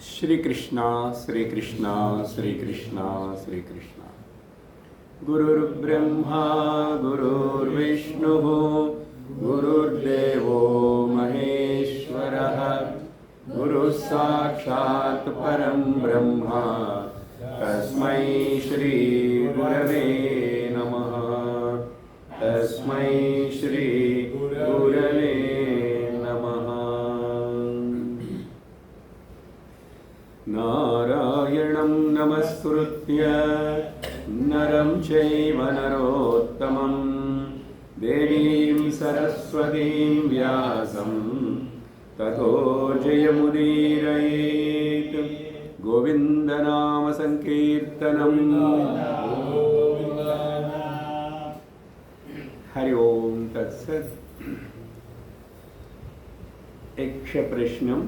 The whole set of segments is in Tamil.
श्री कृष्णा श्री कृष्णा श्री कृष्णा श्री कृष्णा। गुरुर्ब्रह्मा गुरुर्विष्णुः गुरुर्देवो महेश्वरः गुरुः साक्षात् परं ब्रह्म तस्मै श्री गुरवे नमः। तस्मै श्री गुरवे नमः। नारायणं नमस्कृत्य नरं चैव नरोत्तमं देवीं सरस्वतीं व्यासं ततो जयमुदीरयेत्। गोविन्दनाम संकीर्तनं। हरि ओम तत्सत्। यक्षप्रश्नं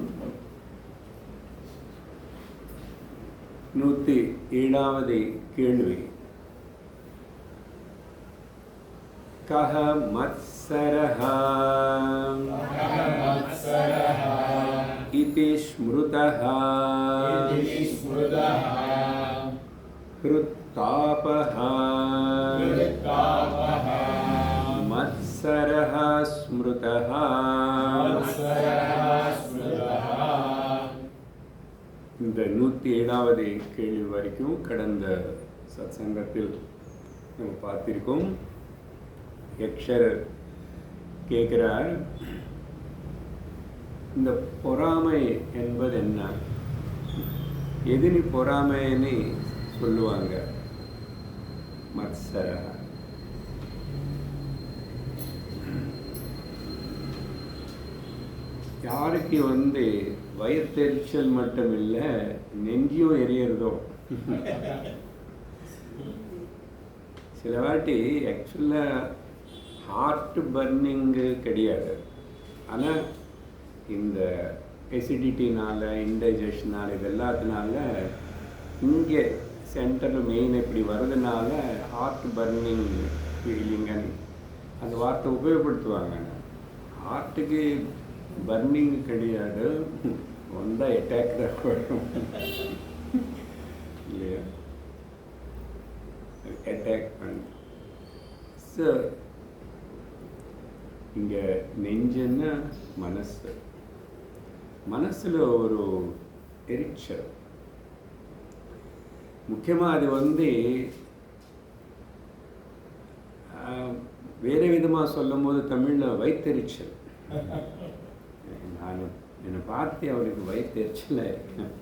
107வது கேள்வி. கஹ மத்சரஹ இதி ஸ்மிருதஹ ஹ்ருத்தாபஹ மத்சரஹ ஸ்மிருதஹ. இந்த 107வது கேள்வி வரைக்கும் கடந்த சத்சங்கத்தில் நம்ம பார்த்திருக்கோம். யக்ஷர் கேட்கிறார், இந்த பொறாமை என்பது என்ன? எதினி பொறாமைன்னு சொல்லுவாங்க? மத்சர. யாருக்கு வயிற்றெரிச்சல் மட்டும் இல்லை, நெஞ்சியும் எரியறதோ. சில வாட்டி ஆக்சுவலாக ஹார்ட் பர்னிங்கு கிடையாது, ஆனால் இந்த எசிடிட்டினால் இன்டைஜஷனால் இது எல்லாத்தினால இங்கே சென்டர் மெயின் இப்படி வர்றதுனால ஹார்ட் பர்னிங் ஃபீலிங்கன்னு அந்த வார்த்தை உபயோகப்படுத்துவாங்க. ஹார்ட்டுக்கு பர்னிங் கிடையாது, வந்தால் அட்டாக் தான் வரும் இல்லையா? அட்டாக் பண்ண. ஸோ இங்கே நெஞ்சுன்னா மனசு. மனசில் ஒரு எரிச்சல் முக்கியமாக. அது வேறு விதமாக சொல்லும் போது தமிழில் வயிற்றெரிச்சல். நான் என்னை பார்த்து அவனுக்கு வயிற்றெரிச்சல் இருக்கேன்.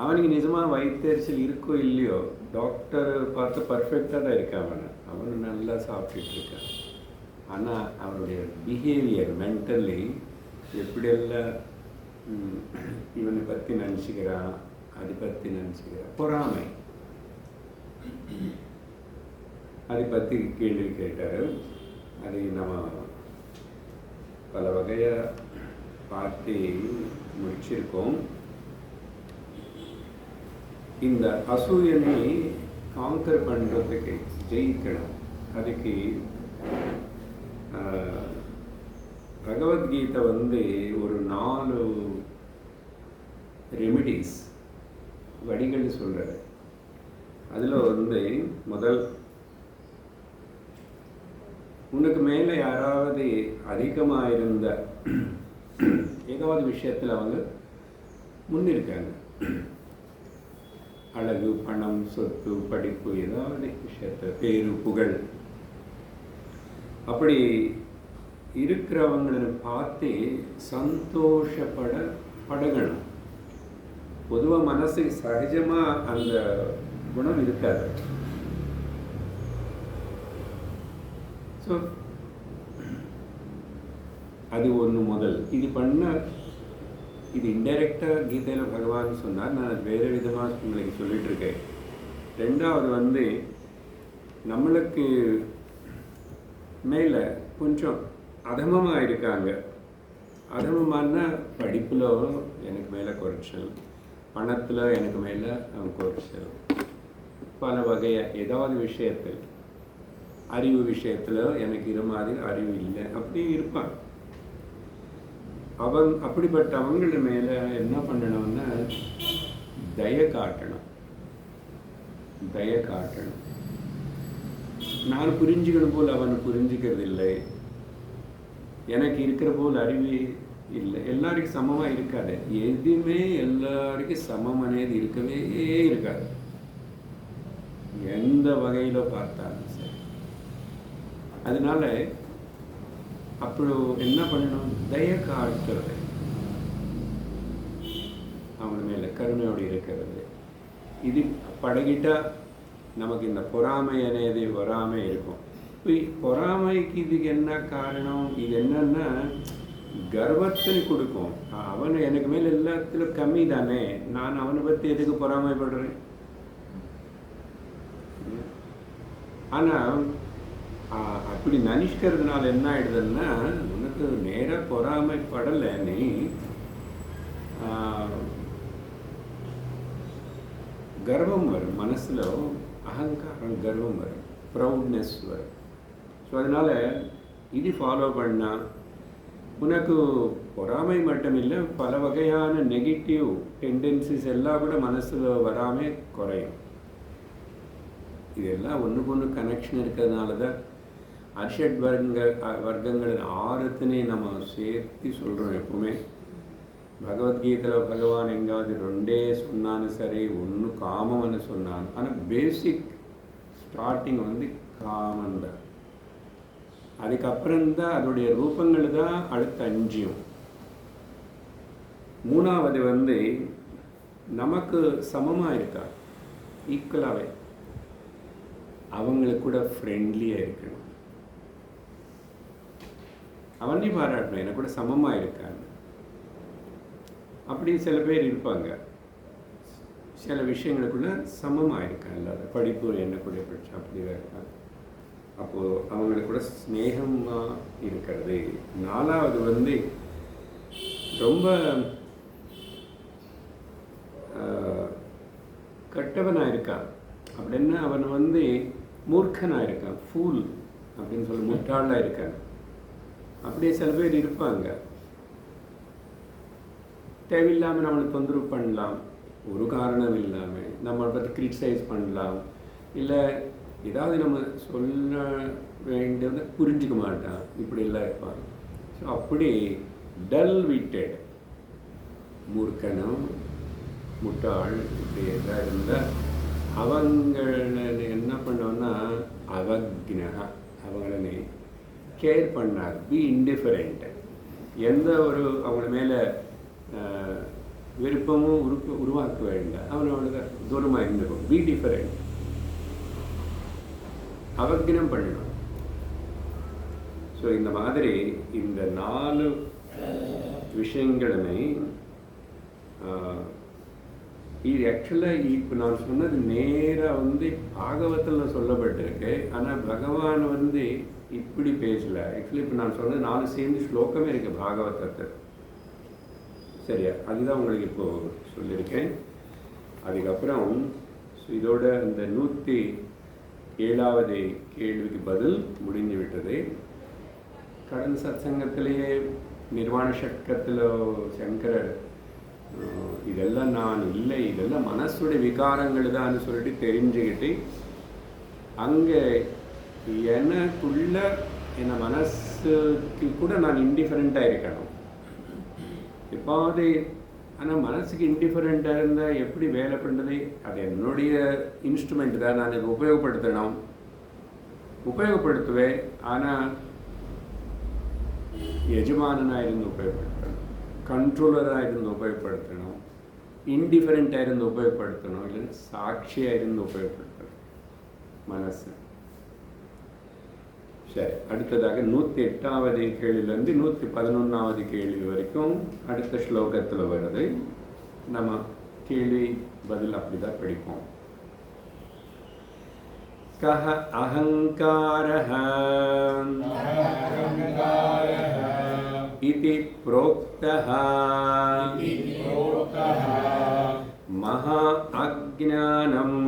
அவனுக்கு நிஜமாக வயிற்றெரிச்சல் இருக்கோ இல்லையோ, டாக்டர் பார்த்து பர்ஃபெக்டாக தான் இருக்கான். அவனு நல்லா சாப்பிட்டுட்டு இருக்கான். ஆனால் அவனுடைய பிஹேவியர் மென்டலி எப்படியெல்லாம் இவனை பற்றி நினச்சிக்கிறான், அதை பற்றி நினச்சிக்கிறான். பொறாமை, அதை பற்றி கேள்வி கேட்டார். அதை நம்ம பல வகையாக பார்த்து முடிச்சிருக்கோம். இந்த அசூயனை காங்கர் பண்ணுறதுக்கு, ஜெயிக்கணும், அதுக்கு பகவத்கீதை ஒரு 4 ரெமிடிஸ் வடிகள் சொல்கிறார். அதில் முதல், உனக்கு மேலே யாராவது அதிகமாக இருந்த ஏதாவது விஷயத்தில் அவங்க முன்னிருக்காங்க, அழகு, பணம், சொத்து, படிப்பு, ஏதாவது விஷயத்தை, பேரு, புகழ், அப்படி இருக்கிறவங்களை பார்த்து படகணும். பொதுவாக மனசு சகஜமாக அந்த குணம் இருக்காது. ஸோ அது ஒன்று முதல். இது இது இன்டைரக்டாக கீதையில் பகவான் சொன்னார். நான் அது வேறு விதமாக உங்களுக்கு சொல்லிட்டு இருக்கேன். ரெண்டாவது நம்மளுக்கு மேலே கொஞ்சம் அதமமாக இருக்காங்க. அதமமானா படிப்பில் எனக்கு மேலே குறைச்சல், பணத்தில் எனக்கு மேலே குறைச்சல், பல வகையாக ஏதாவது விஷயத்தில், அறிவு விஷயத்தில் எனக்கு இது மாதிரி அறிவு இல்லை, அப்படி இருப்பான். அப்படிப்பட்ட அவங்கள மேலே என்ன பண்ணணும்னா தயை காட்டணும். நான் புரிஞ்சுக்கணும் போல் அவன் புரிஞ்சுக்கிறது இல்லை, எனக்கு இருக்கிற போல் அறிவு இல்லை. எல்லாருக்கும் சமமாக இருக்காது. எதுவுமே எல்லாருக்கும் சமம் అనేది இருக்கவே இருக்காது, எந்த வகையில் பார்த்தாலும் சரி. அதனால அப்புறம் என்ன பண்ணணும், தயை காட்டுறது, அவங்க மேலே கருணையோடு இருக்கிறது. இது பழகிட்டா நமக்கு இந்த பொறாமை అనేది வராமல் இருக்கும். பொறாமைக்கு இதுக்கு என்ன காரணம், இது என்னன்னா கர்வத்தை கொடுக்கும். அவன் எனக்கு மேலே எல்லாத்திலும் கம்மி தானே, நான் அவனை பற்றி எதுக்கு பொறாமைப்படுறேன்? ஆனால் அப்படி நினைக்கிறதுனால என்ன ஆயிடுதுன்னா, உனக்கு நேராக பொறாமைப்படலை, நீ கர்வம் வரும், மனசில் அகங்காரம் கர்வம் வரும், ப்ரௌட்னஸ் வரும். ஸோ அதனால் இது ஃபாலோ பண்ணால் உனக்கு பொறாமை மட்டும் இல்லை, பல வகையான நெகட்டிவ் டெண்டன்சிஸ் எல்லாம் கூட மனசில் வராமல் குறையும். இதெல்லாம் ஒன்றுக்கு ஒன்று கனெக்ஷன் இருக்கிறதுனால தான் அர்ஷட் வர்க்கங்கள் 6 நம்ம சேர்த்து சொல்கிறோம். எப்பவுமே பகவத்கீதையில் பகவான் எங்காவது 2 சொன்னான்னு சரி, 1 காமம்னு சொன்னான். ஆனால் பேசிக் ஸ்டார்டிங் காமன் தான். அதுக்கப்புறம்தான் அதோடைய ரூபங்கள் தான் அடுத்த 5. 3வது நமக்கு சமமாக இருக்கா, ஈக்குவலாகவே அவங்களுக்கு கூட ஃப்ரெண்ட்லியாக இருக்கணும், அவனையும் பாராட்டணும், எனக்கு கூட சமமாக இருக்காங்க. அப்படி சில பேர் இருப்பாங்க, சில விஷயங்களுக்குள்ள சமமாக இருக்காங்க, இல்லாத படிப்பு என்ன கூட படிச்சு அப்படிதான் இருக்காங்க. அப்போது அவங்களுக்கு கூட ஸ்நேகமாக இருக்கிறது. 4வது ரொம்ப கெட்டவனாக இருக்கான் அப்படின்னா அவன் மூர்க்கனாக இருக்கான், ஃபூல் அப்படின்னு சொல்லி முட்டாளாக இருக்கான். அப்படியே சில பேர் இருப்பாங்க, தேவையில்லாமல் நம்மளை தொந்தரவு பண்ணலாம், ஒரு காரணம் இல்லாமல் நம்மளை பற்றி கிரிட்டிசைஸ் பண்ணலாம், இல்லை ஏதாவது நம்ம சொல்ல வேண்டியதை புரிஞ்சுக்க மாட்டான், இப்படிலாம் இருப்பாங்க. ஸோ அப்படி டல் விட்டட், மூர்க்கனம், முட்டாள் இப்படி எல்லாம் இருந்தால் அவங்கள என்ன பண்ணோன்னா அவக்னகா, அவங்கள கேர் பண்ணார், பி இன்டிஃபரெண்ட், எந்த ஒரு அவங்கள மேலே விருப்பமும் உருவாக்க வேண்டாம், அவனோட தூரமாக இருந்துக்கும், பி டிஃபரெண்ட், அவக்னம் பண்ணணும். ஸோ இந்த மாதிரி இந்த 4 விஷயங்களுமே இது ஆக்சுவலாக இப்போ நான் சொன்னது நேராக பாகவத்தில் சொல்லப்பட்டிருக்கு. ஆனால் பகவான் இப்படி பேசலை. ஆக்சுவலி இப்போ நான் சொன்னது 4 சேர்ந்து ஸ்லோகமே இருக்குது பாகவதத்தை. சரியா, அதுதான் உங்களுக்கு இப்போது சொல்லியிருக்கேன். அதுக்கப்புறம் இதோட இந்த 107வது கேள்விக்கு பதில் முடிஞ்சு விட்டது. கடந்த சத்சங்கத்திலேயே நிர்வாண ஷட்கத்தில் சங்கரர் இதெல்லாம் நான் இல்லை, இதெல்லாம் மனசுடைய விகாரங்கள் தான் சொல்லிட்டு தெரிஞ்சுக்கிட்டு அங்கே எனக்குள்ள என்ன மனசுக்கு கூட நான் இன்டிஃபரெண்ட்டாக இருக்கணும் எப்பாவது. ஆனால் மனசுக்கு இன்டிஃபரெண்ட்டாக இருந்தால் எப்படி வேலை பண்ணுறது? அது என்னுடைய இன்ஸ்ட்ருமெண்ட் தான், நான் இதை உபயோகப்படுத்துவேன். ஆனால் எஜமானனாக இருந்து உபயோகப்படுத்தணும், கண்ட்ரோலராக இருந்து உபயோகப்படுத்தணும், இன்டிஃபரெண்ட்டாக இருந்து உபயோகப்படுத்தணும், இல்லைன்னா சாட்சியாக இருந்து உபயோகப்படுத்தணும் மனசு. சரி, அடுத்ததாக 108வது கேள்வியிலேருந்து 111வது கேள்வி வரைக்கும் அடுத்த ஸ்லோகத்தில் வருது. நம்ம கேள்வி பதில் அப்படிதான் படிப்போம். கஹ அஹங்காரஹ இதி ப்ரோக்தஹ மஹா அஜ்ஞானம்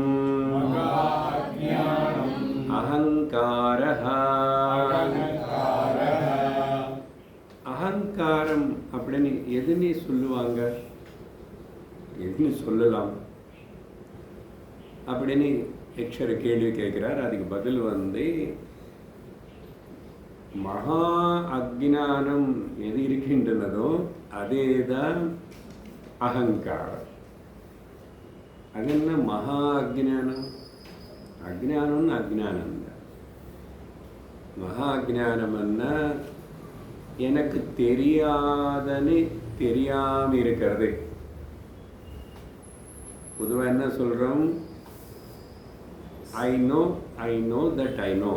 அஹங்காரஹ. அஹங்கார அகங்காரம் அப்படின்னு எதுன்னு சொல்லுவாங்க, எதுன்னு சொல்லலாம் அப்படின்னு யக்ஷர் கேள்வி கேட்குறார். அதுக்கு பதில் வந்து மகா அஜ்ஞானம் எது இருக்கின்றனதோ அதே தான் அகங்காரம். அது என்ன மகா அஜ்ஞானம்? அஜ்ஞானம்னு அஜ்ஞானம் தான். மகா அஜ்ஞானம்னா எனக்கு தெரியாதன்னு தெரியாம இருக்கிறது. பொதுவாக என்ன சொல்கிறோம்? I know that I know.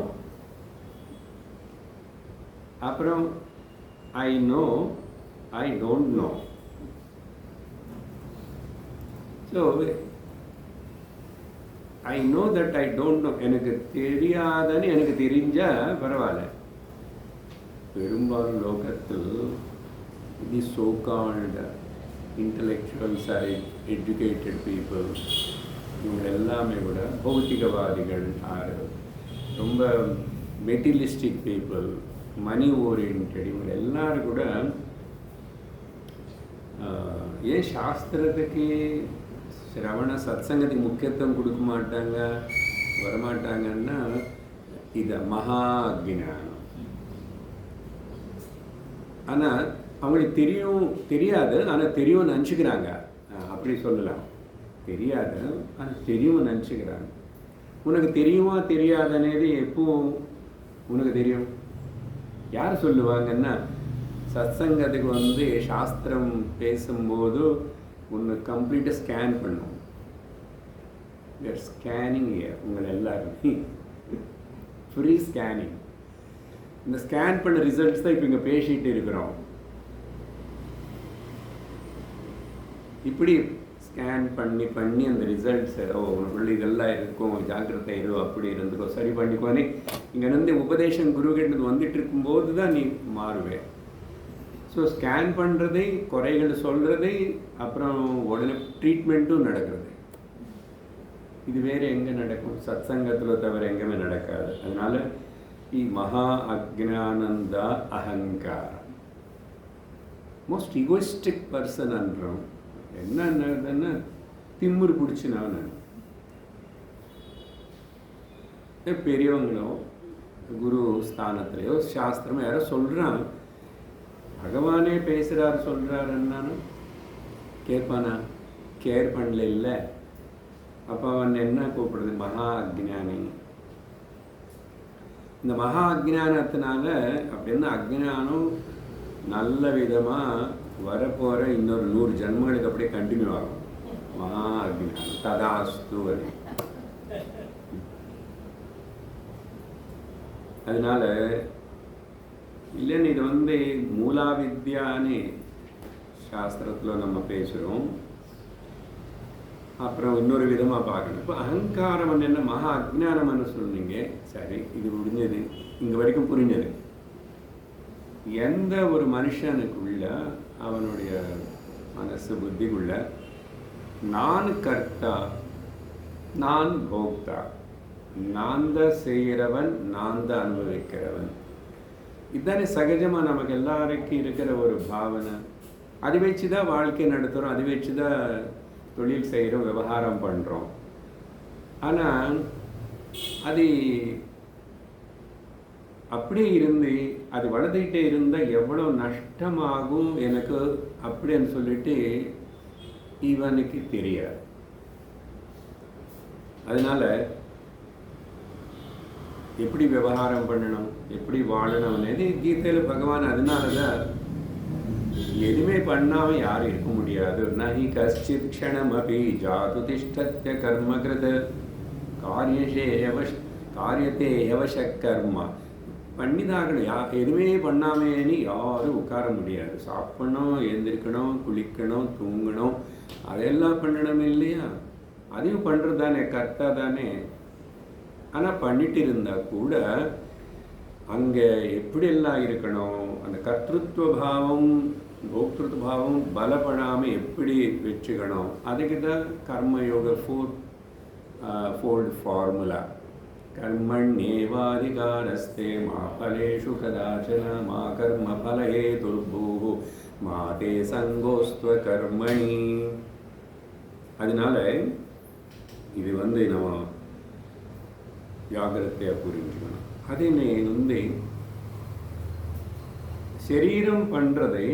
அப்புறம் I know I don't know. So I know that I don't know, எனக்கு தெரியாதன்னு எனக்கு தெரிஞ்சால் பரவாயில்ல. பெரும்பாலும் லோகத்தில் the so called intellectuals or educated people, இவங்க எல்லாமே கூட பௌத்திகவாதிகள், ஆர் ரொம்ப மெட்டீரியலிஸ்டிக் பீப்புள், மணி ஓரியன்ட், இவங்க எல்லாரும் கூட ஏன் சாஸ்திரத்துக்கு சிரவண சத்சங்கத்துக்கு முக்கியத்துவம் கொடுக்க மாட்டாங்க, வரமாட்டாங்கன்னா இது மகா அஜ்ஞானம். ஆனால் அவங்களுக்கு தெரியாது, ஆனால் தெரியும்னு நினச்சிக்கிறாங்க. அப்படி சொல்லலாம், தெரியாது ஆனால் தெரியும்னு நினச்சிக்கிறாங்க. உனக்கு தெரியுமா தெரியாதனேது எப்போ உனக்கு தெரியும்? யார் சொல்லுவாங்கன்னா, சத்சங்கத்துக்கு வந்து சாஸ்திரம் பேசும்போது ஒன்று கம்ப்ளீட்டாக ஸ்கேன் பண்ணும். ஸ்கேனிங் உங்களை எல்லாருமே ஃப்ரீ ஸ்கேனிங். இந்த ஸ்கேன் பண்ண ரிசல்ட்ஸ் தான் இப்போ இங்கே பேசிகிட்டு இருக்கிறோம். இப்படி ஸ்கேன் பண்ணி அந்த ரிசல்ட்ஸை உனக்குள்ள இதெல்லாம் இருக்கும், ஜாக்கிரதை இரு, அப்படி இருந்துக்கோ, சரி பண்ணிக்கோனே இங்கேருந்து உபதேசம் குருகிட்ட வந்துட்டு இருக்கும்போது தான் நீ மாறுவேன். ஸோ ஸ்கேன் பண்ணுறதை, குறைகள் சொல்கிறதை, அப்புறம் உடனே ட்ரீட்மெண்ட்டும் நடக்கிறது. இது வேறு எங்கே நடக்கும்? சத்சங்கத்தில் தவிர எங்கேயுமே நடக்காது. அதனால் மகா அஜ்ஞானந்தா அகங்காரம். மோஸ்ட் ஈகோயிஸ்டிக் பர்சன் அன்றோம். என்னன்னா திமிரு பிடிச்சினான்னு பெரியவங்களோ குரு ஸ்தானத்திலையோ சாஸ்திரமோ யாரோ சொல்கிறான், பகவானே பேசுகிறாரு சொல்கிறாருன்னாலும் கேட்பானா? கேர் பண்ணல. இல்லை, அப்போ அவன் என்ன கூப்பிடுறது? மகா அஜ்ஞானி. இந்த மகா அஜ்ஞானத்தினால அப்படின்னா அஜ்ஞானம் நல்ல விதமாக வரப்போகிற இன்னொரு 100 ஜன்மங்களுக்கு அப்படியே கண்டினியூ ஆகும். மகா அஜ்ஞானம் ததாஸ்து. அதனால இல்லைன்னு இது வந்து மூலா வித்யான்னு சாஸ்திரத்தில் நம்ம பேசுகிறோம். அப்புறம் இன்னொரு விதமாக பார்க்கணும். இப்போ அகங்காரம் என்ன, மகா அஜ்ஞானம்னு சொன்னீங்க. சரி, இது முடிஞ்சது, இங்கே வரைக்கும் புரிஞ்சது. எந்த ஒரு மனுஷனுக்குள்ள அவனுடைய மனசு புத்திக்குள்ள நான் கர்த்தா, நான் போக்தா, நான் தான் செய்கிறவன், நான் தான் அனுபவிக்கிறவன், இதுதானே சகஜமாக நமக்கு எல்லாருக்கும் இருக்கிற ஒரு பாவனை. அதை வச்சு தான் வாழ்க்கை நடத்துகிறோம், அதை வச்சு தான் தொழில் செய்கிறோம், விவகாரம் பண்ணுறோம். ஆனால் அது அப்படியே இருந்து அது வளர்ந்துக்கிட்டே இருந்தால் எவ்வளோ நஷ்டமாகும் எனக்கு அப்படின்னு சொல்லிட்டு இவனுக்கு தெரியாது. அதனால் எப்படி விவகாரம் பண்ணணும், எப்படி வாழணும் అనేది கீதையில் பகவான் அதனால தான் எதுவுமே பண்ணாமல் யாரும் இருக்க முடியாது. நஹி கஷ்டித் க்ஷணமபி ஜாது திஷ்டத்ய கர்மகிருத காரியத்தே யவச கர்மா. பண்ணிதாகணும். எதுவுமே பண்ணாமேன்னு யாரும் உட்கார முடியாது. சாப்பிடணும், எழுந்திருக்கணும், குளிக்கணும், தூங்கணும், அதெல்லாம் பண்ணணும் இல்லையா? அதையும் பண்ணுறது தானே, கர்த்தா தானே. ஆனால் பண்ணிட்டு இருந்தால் கூட அங்கே எப்படியெல்லாம் இருக்கணும், அந்த கர்த்திருவ பாவம் போக்திருத்வ பாவம் பலப்படாமல் எப்படி வச்சுக்கணும், அதுக்கு தான் கர்மயோக ஃபோல்ட் ஃபார்முலா. கர்மண்யேவாதிகாரஸ்தே மா பலேஷு கதாச்சன மா கர்ம பலஹேதுர்பூः தே சங்கோஸ்துவ கர்மணி. அதனால இது நம்ம ஜாகிரதையாக புரிஞ்சுக்கணும். அது சரீரம் பண்ணுறதை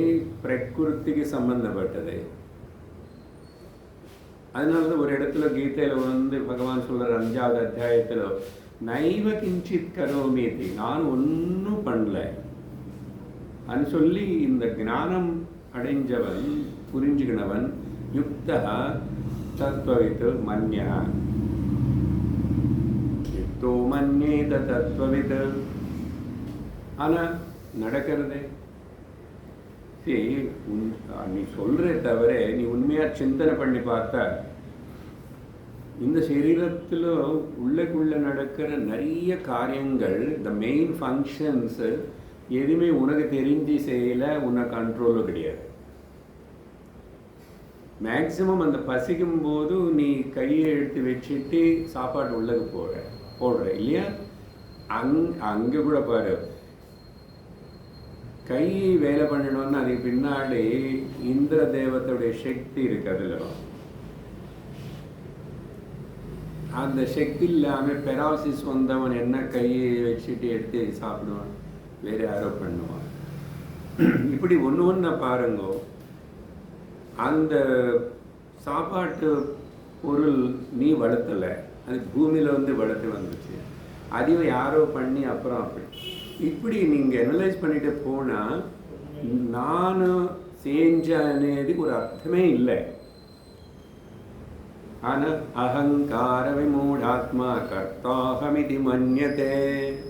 பிரகிருதிக்கு சம்பந்தப்பட்டது. அதனால தான் ஒரு இடத்துல கீதையில் பகவான் சொல்கிற 5வது அத்தியாயத்தில் நைவ கிஞ்சித் கரோமீதி, நான் ஒன்றும் பண்ணல அது சொல்லி இந்த ஞானம் அடைஞ்சவன் புரிஞ்சுக்கினவன் யுக்தா தத்வவித் மன்யா யுக்தோ மன்யேத தத்வவித். ஆனால் நடக்கிறதே நீ சொல்கிற தவிர நீ உண்மையாக சிந்தனை பண்ணி பார்த்தா இந்த சரீரத்தில் உள்ளக்குள்ளே நடக்கிற நிறைய காரியங்கள், த மெயின் ஃபங்க்ஷன்ஸ் எதுவுமே உனக்கு தெரிஞ்சு செய்யலை, உனக்கு கண்ட்ரோலும் கிடையாது. மேக்சிமம் அந்த பசிக்கும் போது நீ கையை எடுத்து வச்சுட்டு சாப்பாடு உள்ளக்கு போடுற இல்லையா? அங்கே கூட பாரு, கை வேலை பண்ணணும்னு அதுக்கு பின்னாடி இந்திர தேவத்தோடைய சக்தி இருக்கு. அதில் அந்த சக்தி இல்லாமல் பெராலிசிஸ் வந்தவன் என்ன கையை வச்சுட்டு எடுத்து சாப்பிடுவான், வேறு யாரோ பண்ணுவான். இப்படி ஒன்று பாருங்க, அந்த சாப்பாட்டு பொருள் நீ வளர்த்தலை, அது பூமியில் வளர்த்து வந்துச்சு, அதையும் யாரோ பண்ணி அப்புறம் அப்படி இப்படி நீங்கள் அனலைஸ் பண்ணிட்டு போனால் நான் செஞ்சது ஒரு அர்த்தமே இல்லை. ஆனால் அகங்கார விமூடாத்மா கர்த்தாஹமிதி மன்யதே.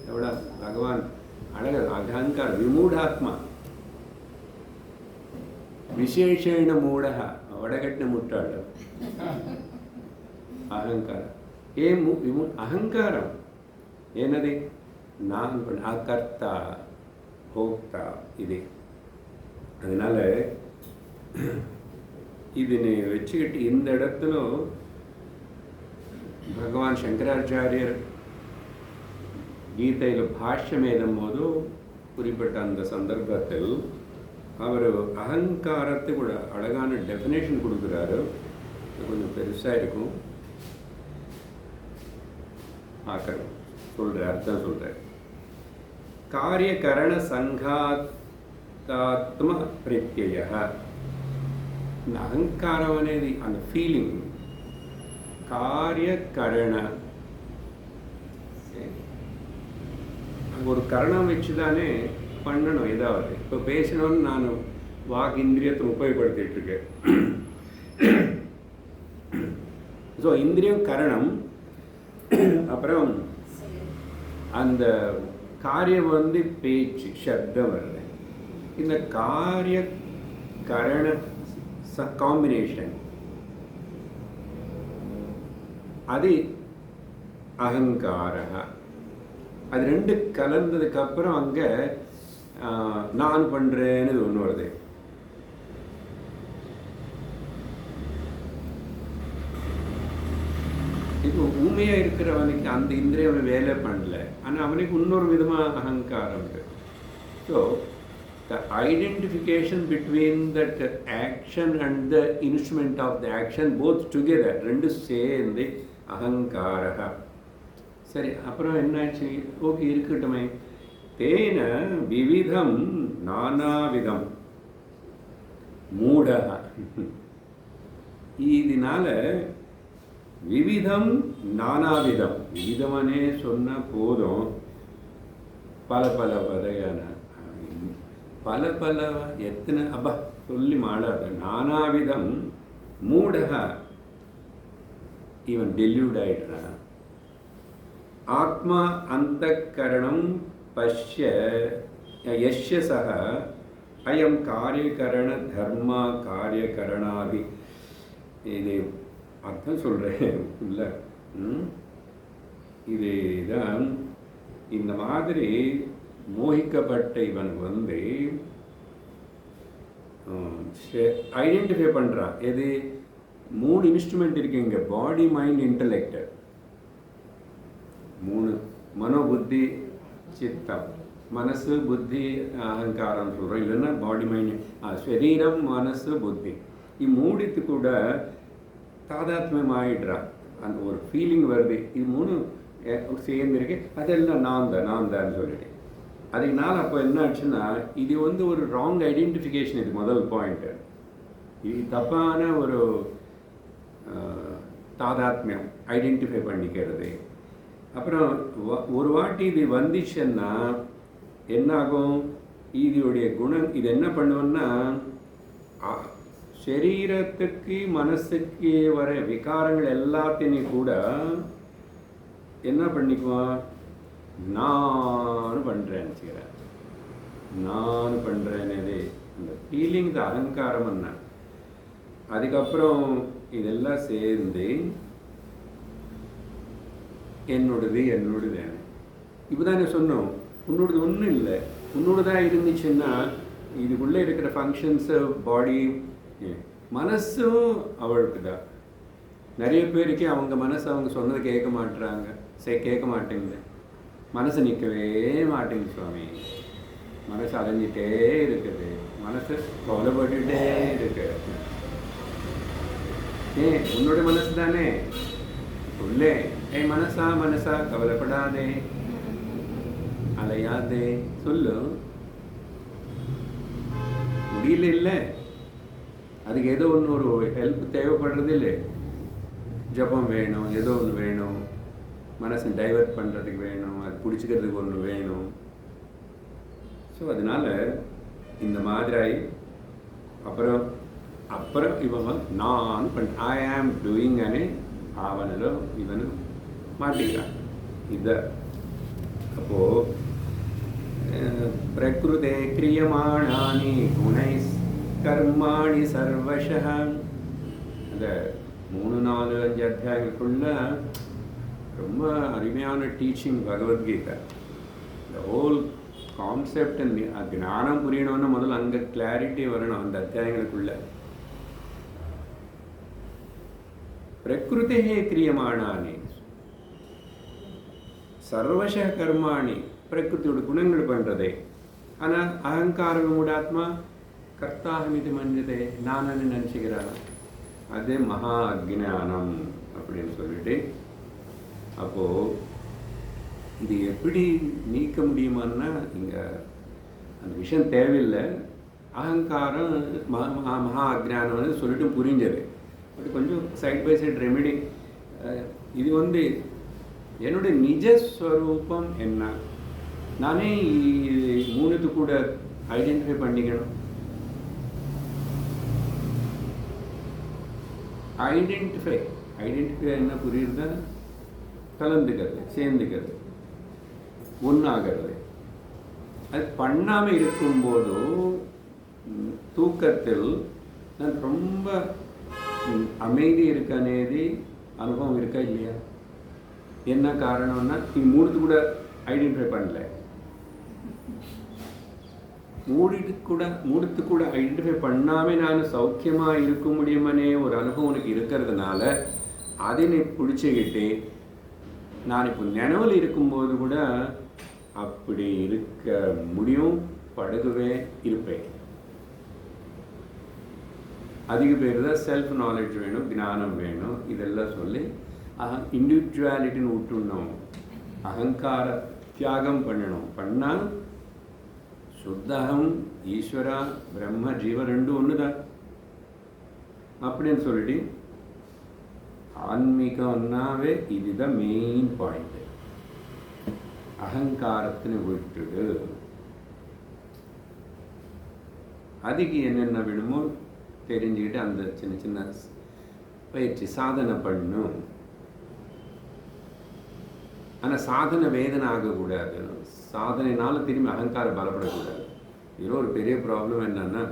எவ்வளோ பகவான் அழகு, அகங்கார விமூடாத்மா விசேஷேண மூடக, வடகட்டின முட்டாள் அகங்காரம். அகங்காரம் என்னது? நான் அகர்த்தா போக்தா இது. அதனால் இதனை வச்சுக்கிட்டு இந்த இடத்துல பகவான் சங்கராச்சாரியர் கீதையில் பாஷ்யம் எழுதும் போது குறிப்பிட்ட அந்த சந்தர்ப்பத்தில் அவர் அகங்காரத்துக்கு கூட அழகான டெஃபினேஷன் கொடுக்குறாரு. கொஞ்சம் பெருசாக இருக்கும், பார்க்குறோம், சொல்கிறேன், அர்த்தம் சொல்கிறேன். காரியகரண சங்காத்தாத்ம பிரத்யய. இந்த அகங்காரம் అనేది அந்த ஃபீலிங் காரியகரண, ஒரு கரணம் வச்சு தானே பண்ணணும் ஏதாவது. இப்போ பேசணும்னு நான் வாக் இந்திரியத்தை உபயோகப்படுத்திட்டு இருக்கேன். ஸோ இந்திரியம் கரணம், அப்புறம் அந்த காரியம் பேச்சு சப்தம் வருது. இந்த காரிய கரண காம்பினேஷன் அது அகங்கார. அது ரெண்டு கலந்ததுக்கப்புறம் அங்கே நான் பண்ணுறேன்னு ஒன்று வருது. இப்போ ஊமையாக இருக்கிறவனுக்கு அந்த இந்திரியம் வேலை பண்ணல, ஆனால் அவனுக்கு இன்னொரு விதமாக அகங்காரம் இருக்கு. So the identification between that action and the instrument of the action both together, ரெண்டு சேர்ந்து அகங்காரா. சரி, அப்புறம் என்னாச்சு? ஓகே, இருக்கட்டுமே. தேன விவிதம் நானாவிதம் மூடக. இதனால விவிதம் நானாவிதம், விவிதமனே சொன்ன போதும், பல பல வகையான பல பல எத்தனை அப்பா சொல்லி மாடாத நானாவிதம் மூடக, இவன் டெல்யூட் ஆயிடுறான். ஆத்மா அந்த கரணம் பஷ்ய யஷ்ய சக அயம் காரியகரண தர்மா காரியகரணாதி. இது அர்த்தம் சொல்கிறேன் இல்லை, இதுதான் இந்த மாதிரி மோகிக்கப்பட்ட இவன் ஐடென்டிஃபை பண்ணுறான். எது? 3 இன்ஸ்ட்ருமெண்ட் இருக்கு இங்கே, பாடி மைண்ட் இன்டலெக்ட், 3 மனோபுத்தி சித்தம். மனசு புத்தி அகங்காரம் சொல்கிறோம், இல்லைன்னா பாடி மைண்ட், சரீரம் மனசு புத்தி, மூடித்து கூட தாதாத்மியம் ஆகிடுறா. அந்த ஒரு ஃபீலிங் வருது, இது மூணு சேர்ந்துருக்கு, அதெல்லாம் நான் தான் சொல்லிட்டு. அதனால அப்போ என்ன ஆச்சுன்னா, இது ஒரு ராங் ஐடென்டிஃபிகேஷன். இது முதல் பாயிண்ட்டு. இது தப்பான ஒரு தாதாத்மியம், ஐடென்டிஃபை பண்ணிக்கிறது. அப்புறம் ஒரு வாட்டி இது வந்துச்சுன்னா என்னாகும், இதோடைய குணம் இது என்ன பண்ணுவோன்னா, சரீரத்துக்கு மனசுக்கு வர விகாரங்கள் எல்லாத்தையும் கூட என்ன பண்ணிக்குவான், நான் பண்ணுறேன்னு செய்கிறேன். நான் பண்ணுறேன்னே அந்த ஃபீலிங், இந்த அகங்காரம் என்ன. அதுக்கப்புறம் இதெல்லாம் சேர்ந்து என்னோடது இப்போ தானே சொன்னோம், உன்னோடது ஒன்றும் இல்லை, உன்னோட தான் இருந்துச்சுன்னா இதுக்குள்ளே இருக்கிற ஃபங்க்ஷன்ஸு பாடி மனசும் அவளுக்கு தான். நிறைய பேருக்கு அவங்க மனசு அவங்க சொன்னதை கேட்க மாட்டேங்குது. மனசு நிற்கவே மாட்டேங்குது சுவாமி, மனசு அலைஞ்சிட்டே இருக்குது, மனசு கவலைப்பட்டுட்டே இருக்கு. உன்னோட மனசு தானே உள்ளே, மனசா கவலைப்படாதே, அலையாதே சொல்லு. முடியல இல்லை, அதுக்கு ஏதோ ஒன்று ஒரு ஹெல்ப் தேவைப்படுறது இல்லை. ஜபம் வேணும், ஏதோ ஒன்று வேணும், மனசை டைவர்ட் பண்ணுறதுக்கு வேணும், அது பிடிச்சிக்கிறதுக்கு ஒன்று வேணும். ஸோ அதனால் இந்த மாதிரி அப்புறம் இவன் நான் ஐ ஆம் டூயிங் அனே భావనలో ఇవను మాటిక్கிறான். இதை அப்போது பிரகிருதே கிரியமாணானி குணை கர்மாணி சர்வசः, அந்த 3, 4, 5 அத்தியாயங்களுக்குள்ள ரொம்ப அருமையான டீச்சிங் பகவத்கீதை. இந்த ஹோல் கான்செப்ட் ஞானம் புரியணும்னா முதல்ல அங்கே கிளாரிட்டி வரணும் அந்த அத்தியாயங்களுக்குள்ள. பிரகிருதே கிரியமாணானி சர்வச கர்மாணி, பிரகிருத்தியோட குணங்கள் பண்ணுறதே. ஆனால் அகங்காரம் மூடாத்மா கர்த்தாகம் இது மஞ்சதே, நானன்னு நினச்சிக்கிறான். அது மகா அஜ்ஞானம் அப்படின்னு சொல்லிட்டு. அப்போது இது எப்படி நீக்க முடியுமான்னா, இங்கே அந்த விஷயம் தேவையில்லை. அகங்காரம் மகா அஜ்ஞானம்னு சொல்லிட்டு புரிஞ்சது. பட் கொஞ்சம் சைட் பை சைட் ரெமெடி. இது என்னுடைய நிஜஸ்வரூபம் என்ன, நானே மூணுத்து கூட ஐடென்டிஃபை பண்ணிக்கணும். ஐடென்டிஃபை என்ன புரியுறதா, கலந்துக்கிறது, சேர்ந்துக்கிறது, ஒன்றாகிறது. அது பண்ணாமல் இருக்கும்போது தூக்கத்தில் நான் ரொம்ப அமைதி இருக்க అనేది అనుభవం இருக்கா இல்லையா? என்ன காரணம்னா, நீ மூணுத்து கூட ஐடென்டிஃபை பண்ணல. மூடுத்து கூட ஐடென்டிஃபை பண்ணாமல் நான் சௌக்கியமாக இருக்க முடியுமனே ஒரு அனுபவம் உனக்கு இருக்கிறதுனால அதை நீ பிடிச்சிக்கிட்டு, நான் இப்போ நினைவில் இருக்கும்போது கூட அப்படி இருக்க முடியும், பழகுவே இருப்பேன். அதிக பேர் தான் செல்ஃப் நாலேஜ் வேணும், ஞானம் வேணும், இதெல்லாம் சொல்லி இண்டிவிஜுவாலிட்டின்னு விட்டுணும், அகங்கார தியாகம் பண்ணணும். பண்ணால் சுத்தகம் ஈஸ்வரா பிரம்ம ஜீவ ரெண்டும் ஒன்று தான் அப்படின்னு சொல்லிட்டு ஆன்மீகம்னாவே இதுதான் மெயின் பாயிண்ட். அகங்காரத்தின்னு விட்டுடு, அதுக்கு என்னென்ன வேணுமோ தெரிஞ்சுக்கிட்டு அந்த சின்ன சின்ன பயிற்சி சாதனை பண்ணும். ஆனால் சாதனை வேதனை ஆகக்கூடாது, சாதனைனால திரும்பி அகங்காரம் பலப்படக்கூடாது. இது ஒரு பெரிய ப்ராப்ளம் என்னன்னா,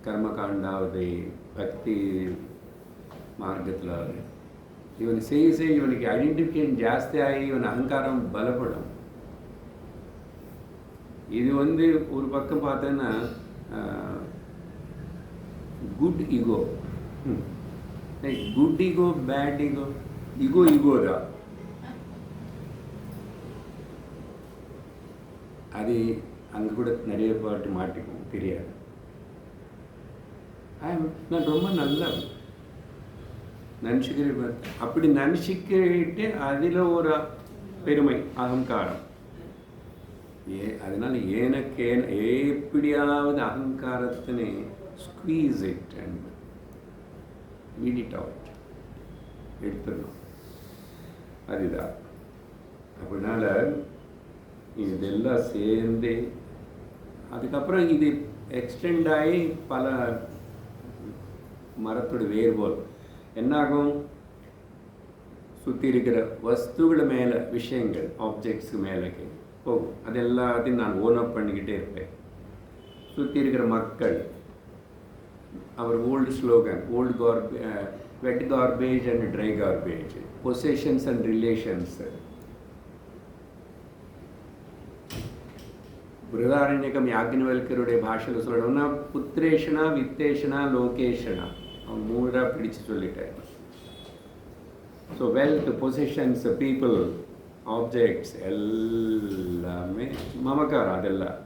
கர்மகாண்டாவது பக்தி மார்க்கத்தில் இவன் செய்ய இவனுக்கு ஐடென்டிஃபிகேஷன் ஜாஸ்தி ஆகி இவன் அகங்காரம் பலப்படும். இது ஒரு பக்கம் பார்த்தோன்னா good ego, good ego, bad ego, ego தான். அது அங்கே கூட நிறைய பாட்டு மாட்டிக்கும், தெரியாது. நான் ரொம்ப நல்லவன் நினச்சிக்கிறேன். அப்படி நினச்சிக்கிட்டு அதில் ஒரு பெருமை, அகங்காரம். அதனால எனக்கு எப்படியாவது அகங்காரத்தினை ஸ்குவீஸ் இட் அண்ட் வீட் இட் அவுட், எடுத்துடணும். அதுதான். அப்படினால இதெல்லாம் சேர்ந்து அதுக்கப்புறம் இது எக்ஸ்டெண்ட் ஆகி பல மரத்தோட வேர்போல் என்னாகும், சுற்றி இருக்கிற வஸ்துகள் மேலே, விஷயங்கள், ஆப்ஜெக்ட்ஸுக்கு மேலே போகும். அது எல்லாத்தையும் நான் ஓன் அப் பண்ணிக்கிட்டே இருப்பேன். சுற்றி இருக்கிற மக்கள், அவர் old slogan, wet garbage and dry garbage, possessions and relations. బృహదారణ్యకం యాజ్ఞవల్క్యరుடைய భాషలో சொல்லணும்னா புத்திரேஷனா, வித்தேஷனா, லோகேஷனா, அவன் மூணா பிடிச்சு சொல்லிட்டேன். So wealth, positions, people, objects எல்லாமே மமக்காரம். அதெல்லாம்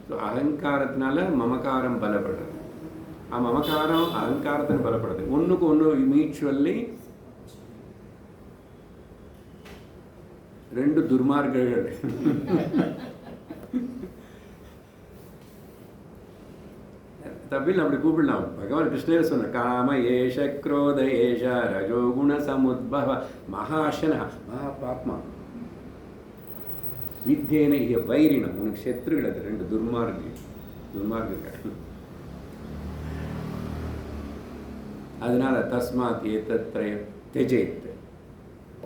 ஸோ அகங்காரத்தினால மமக்காரம் பலப்படுறது. மமக்காரம் அகங்காரத்தை பலப்படுது. ஒன்றுக்கு ஒன்று மியூச்சுவல்லி ரெண்டு துர்மார்கங்கள். தமிழ் அப்படி கூப்பிடலாம். பகவான் கிருஷ்ணர் சொன்ன காம ஏஷ குரோத ஏஷ ரஜோகுண சமுத்பவ மகாசன மகாபாப்மா வித்யேன இய வைரினம். உனக்கு சத்ருகள் அது ரெண்டு துர்மார்கங்கள். அதனால தஸ்மாத் ஏதத்ரயம் தெஜேத்,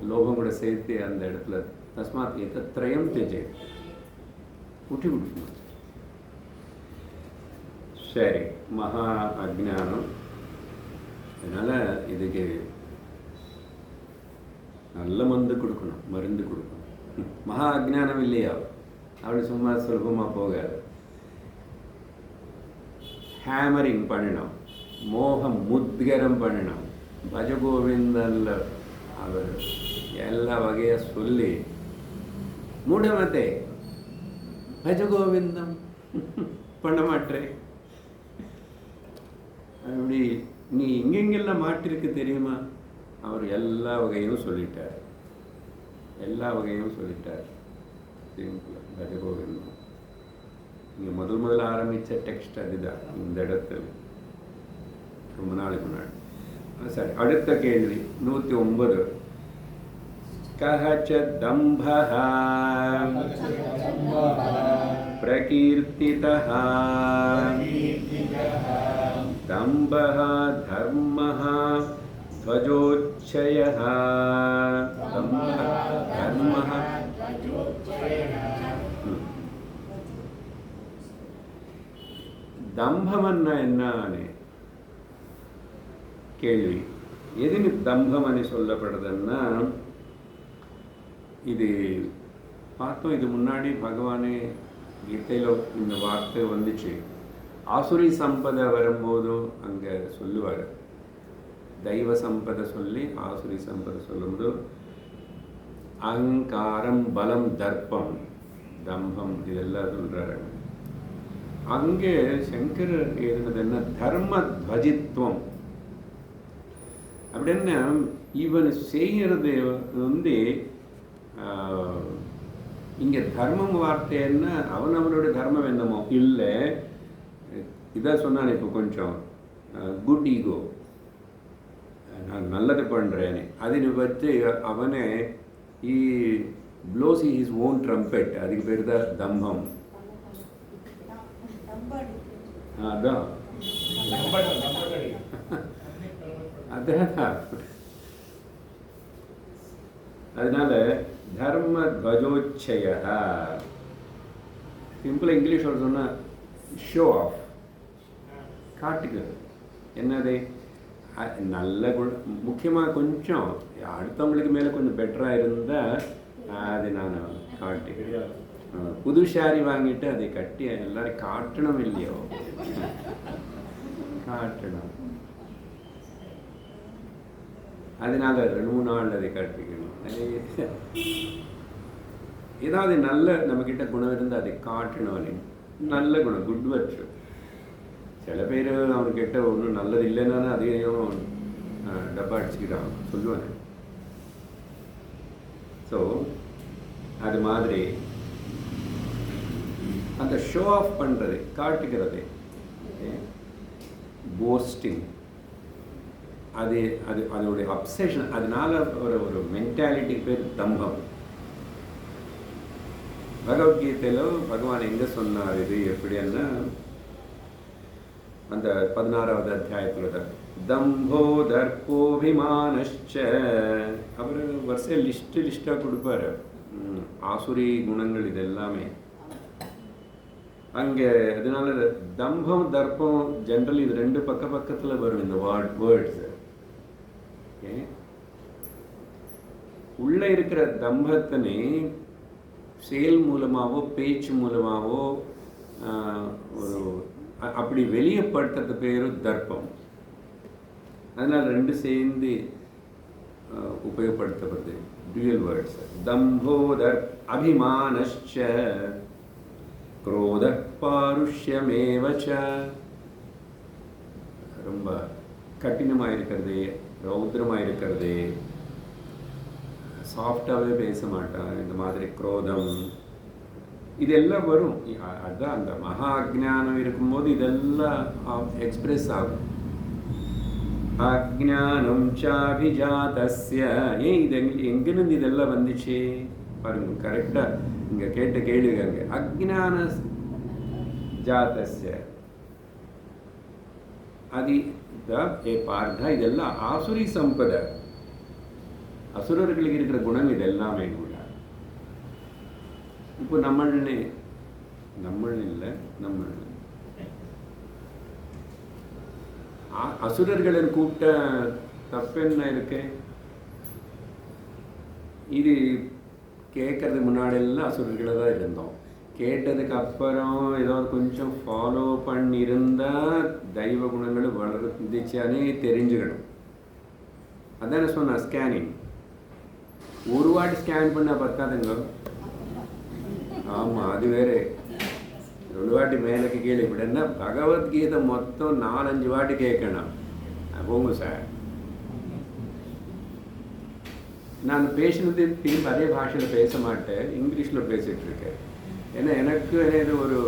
லோகம் கூட சேர்த்து அந்த இடத்துல தஸ்மாத் ஏதத்ரயம் தெஜேத், விட்டு கொடுக்கணும். சரி, மகா அஜ்ஞானம். அதனால் இதுக்கு நல்ல மருந்து கொடுக்கணும். மகா அஜ்ஞானம் இல்லையா, அப்படி சும்மா சுலபமாக போகாது. ஹேமரிங் பண்ணணும், மோகம் முத்கரம் பண்ணணும். பஜகோவிந்தல்ல அவர் எல்லா வகையாக சொல்லி மூடமத்தே பஜகோவிந்தம் பண்ண மாட்டேன். அப்படி நீ எங்கெங்கெல்லாம் மாட்டிருக்கு தெரியுமா, அவர் எல்லா வகையும் சொல்லிட்டார். பஜகோவிந்தம் இங்கே முதல்ல ஆரம்பித்த டெக்ஸ்ட் அதுதான், இந்த இடத்துல ரொம்ப நாளைக்கு முன்னாடி. சரி, அடுத்த கேள்வி 109. கஹச்ச தம்பஹ பிரகீர்த்திதஹ தம்பஹ தர்மஹ த்வஜோச்சயஹ. தம்பஹ தர்மஹ தம்பம்னா என்னன்னு கேள்வி. எதுக்கு தம்பம் అని சொல்லப்படுதுன்னா, இது பார்த்தோம், இது முன்னாடி பகவானே கீதையில் இந்த வார்த்தை வந்துச்சு. ஆசுரி சம்பதை வரும்போது அங்கே சொல்லுவார், தெய்வ சம்பதை சொல்லி ஆசுரி சம்பதை சொல்லும்போது அகங்காரம், பலம், தர்ப்பம், தம்பம் இதெல்லாம் சொல்கிறாரு. அங்கே சங்கரர் எழுதுனது என்ன, தர்ம துவஜித்வம் அப்படின்னா இவன் செய்கிறது வந்து இங்கே தர்மம் வார்த்தை என்ன, அவனவனுடைய தர்மம் என்னமோ இல்லை. இதான் சொன்னான் இப்போ கொஞ்சம் குட் ஈகோ, நான் நல்லது பண்ணுறேன்னு. அதில் வச்சு அவனே ப்ளோஸ் ஹிஸ் ஓன் ட்ரம்பெட், அதுக்கு பேர் தான் தம்பம். அதான் அதான். அதனால தர்ம துவஜோச்சய, சிம்பிளாக இங்கிலீஷில் சொன்னால் ஷோ ஆஃப், காட்டுக்கிறது. என்னது நல்ல முக்கியமாக கொஞ்சம் அடுத்தவங்களுக்கு மேலே கொஞ்சம் பெட்டராக இருந்தால் அது நான் காட்டுக்கிறேன். புது சாரி வாங்கிட்டு அதை கட்டி எல்லாரும் காட்டணும் இல்லையோ, காட்டணும். அதனால 2-3 நாள் அதை கட்டிக்கணும். ஏதாவது நல்ல நம்மக்கிட்ட குணம் இருந்தால் அதை காட்டணும். நல்ல குணம், குட் வர்ச்சு. சில பேர் அவனுக்கிட்ட ஒன்றும் நல்லது இல்லைன்னா அதையும் டப்பா அடிச்சுக்கிட்டான் சொல்லுவாங்க. ஸோ அது மாதிரி அந்த ஷோ ஆஃப் பண்ணுறது, காட்டுகிறது, போஸ்டிங், அது அது அதோடைய அப்சஷன், அதனால ஒரு மென்டாலிட்டி பேர் தம்பம். பகவத்கீதையில் பகவான் எங்கே சொன்னார் இது எப்படின்னா, அந்த 16வது அத்தியாயத்தில் தான் தம்போ தர்போபிமானச்ச அவர் வரிசையில் லிஸ்ட்டாக கொடுப்பார். ஆசுரி குணங்கள் இது எல்லாமே அங்கே. அதனால தம்பம் தர்ப்பம் ஜென்ரல் இது ரெண்டு பக்கத்தில் வரும் இந்த வேர்ட்ஸ். உள்ளே இருக்கிற தம்பத்தினை செயல் மூலமாகவோ பேச்சு மூலமாகவோ ஒரு அப்படி வெளியப்படுத்துறது பேர் தர்ப்பம். அதனால் ரெண்டு சேர்ந்து உபயோகப்படுத்தப்படுது, டுயல் வேர்ட்ஸ். தம்போ அபிமானச்ச क्रोध पारुष्यमेवच. ரொம்ப கடினமாக இருக்கிறது, ரௌத்ரமாக இருக்கிறது, சாஃப்டாகவே பேச மாட்டான், இந்த மாதிரி குரோதம் இதெல்லாம் வரும். அதுதான் அந்த மகா அஜ்ஞானம் இருக்கும்போது இதெல்லாம் எக்ஸ்பிரஸ் ஆகும். அஜ்ஞானம் சாபிஜாதஸ்ய. ஏன் இது எங்கிருந்து இதெல்லாம் வந்துச்சு பாருங்க, கரெக்டாக இங்கே கேட்ட கேள்விங்க. அஜ்ஞான ஜாதஸ்ய அது பார்த்தா இதெல்லாம் ஆசுரி சம்பத, அசுரர்களுக்கு இருக்கிற குணம் இதெல்லாமே கூட. இப்போ நம்ம இல்லை, நம்ம அசுரர்களின் கூட்ட தப்பென்ன இருக்கு? இது கேட்கறதுக்கு முன்னாடியெல்லாம் அசுரர்களை தான் இருந்தோம். கேட்டதுக்கு அப்புறம் ஏதாவது கொஞ்சம் ஃபாலோ பண்ணியிருந்தால் தெய்வ குணங்கள் வளர்ந்துச்சானே தெரிஞ்சுக்கணும். அதான சொன்ன ஸ்கேனிங். ஒரு வாட்டி ஸ்கேன் பண்ணால் பத்தாதுங்க. ஆமாம், அது வேறு. ஒரு வாட்டி மேலுக்கு கீழே இப்படின்னா பகவத்கீதை மொத்தம் 4-5 வாட்டி கேட்கணும். போங்க சார், நான் பேசினது திரும்ப அதே பாஷையில் பேச மாட்டேன், இங்கிலீஷில் பேசிகிட்டு இருக்கேன். ஏன்னா எனக்கு இது ஒரு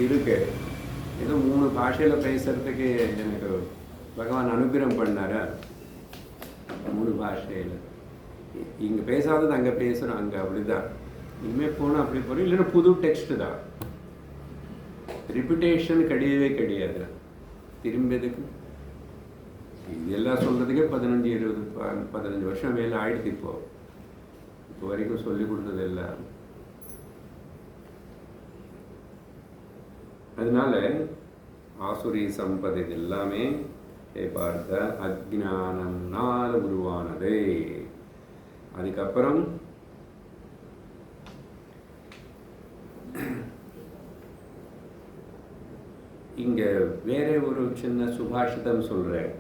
இருக்கு, ஏதோ 3 பாஷையில் பேசுகிறதுக்கு எனக்கு பகவான் அனுகிரகம் பண்ணாரா. 3 பாஷையில் இங்கே பேசாதது அங்கே பேசுகிறோம், அங்கே அப்படி தான். இனிமேல் போனால் அப்படி போகிறோம், இல்லைன்னா புது டெக்ஸ்ட்டு தான். ரிப்பிட்டேஷன் கிடையவே கிடையாது. திரும்பியதுக்கு இதெல்லாம் சொல்கிறதுக்கே 15 வருஷம் மேலே ஆயிடுச்சு. இப்போ வரைக்கும் சொல்லி கொடுத்தது எல்லாம். அதனால ஆசுரி சம்பதி எல்லாமே பார்த்த அஜ்ஞானம்னால உருவானது. அதுக்கப்புறம் இங்கே வேற ஒரு சின்ன சுபாஷிதம் சொல்கிறேன்.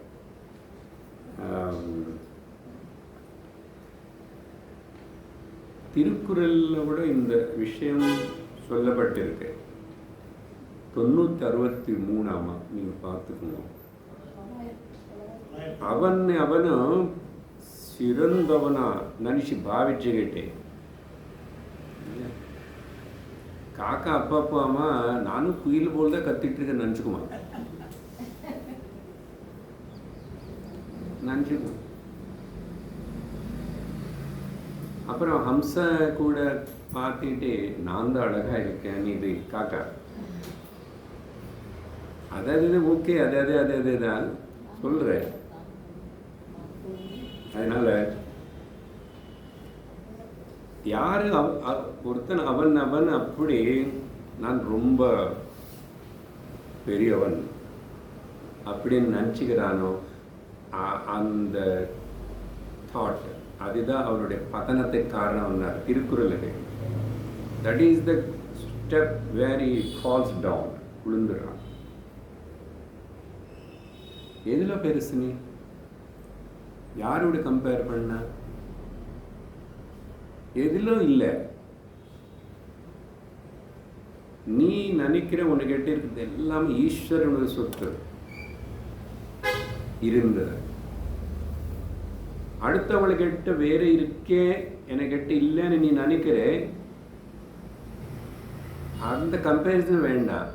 திருக்குறளில் கூட இந்த விஷயம் சொல்லப்பட்டிருக்கு. 963 நீங்கள் பார்த்துக்கணும். அவனும் சிறந்தவனா நினச்சி பாவிச்சுக்கிட்டே காக்கா அப்பா அம்மா நானும் குயில் போல் தான் கத்திட்டு இருக்கேன் நினச்சிக்குமா, நினச்சிக்குவோம். அப்புறம் ஹம்ச கூட பார்த்துட்டு நான் தான் அழகாக இருக்கேன், இது காக்கா அதாவது ஓகே, அது தான் சொல்கிறேன். அதனால் யார் ஒருத்தன் அவன் அப்படி நான் ரொம்ப பெரியவன் அப்படின்னு நினச்சிக்கிறானோ அந்த தாட் அதுதான் அவருடைய பதனத்துக்கு காரணம்னார் திருக்குறளுக்கு. That is the step where he falls down, விழுந்துடுறான். எதில் பெருசு நீ? யாரோட கம்பேர் பண்ண? எதிலும் இல்லை. நீ நினைக்கிற உனக்கிட்ட இருக்கிறது எல்லாமே ஈஸ்வரனுடைய சொத்து இருந்தது. அடுத்தவளுக்கிட்ட வேற இருக்கே எனக்கிட்ட இல்லைன்னு நீ நினைக்கிற, அந்த கம்பேரிசன் வேண்டாம்.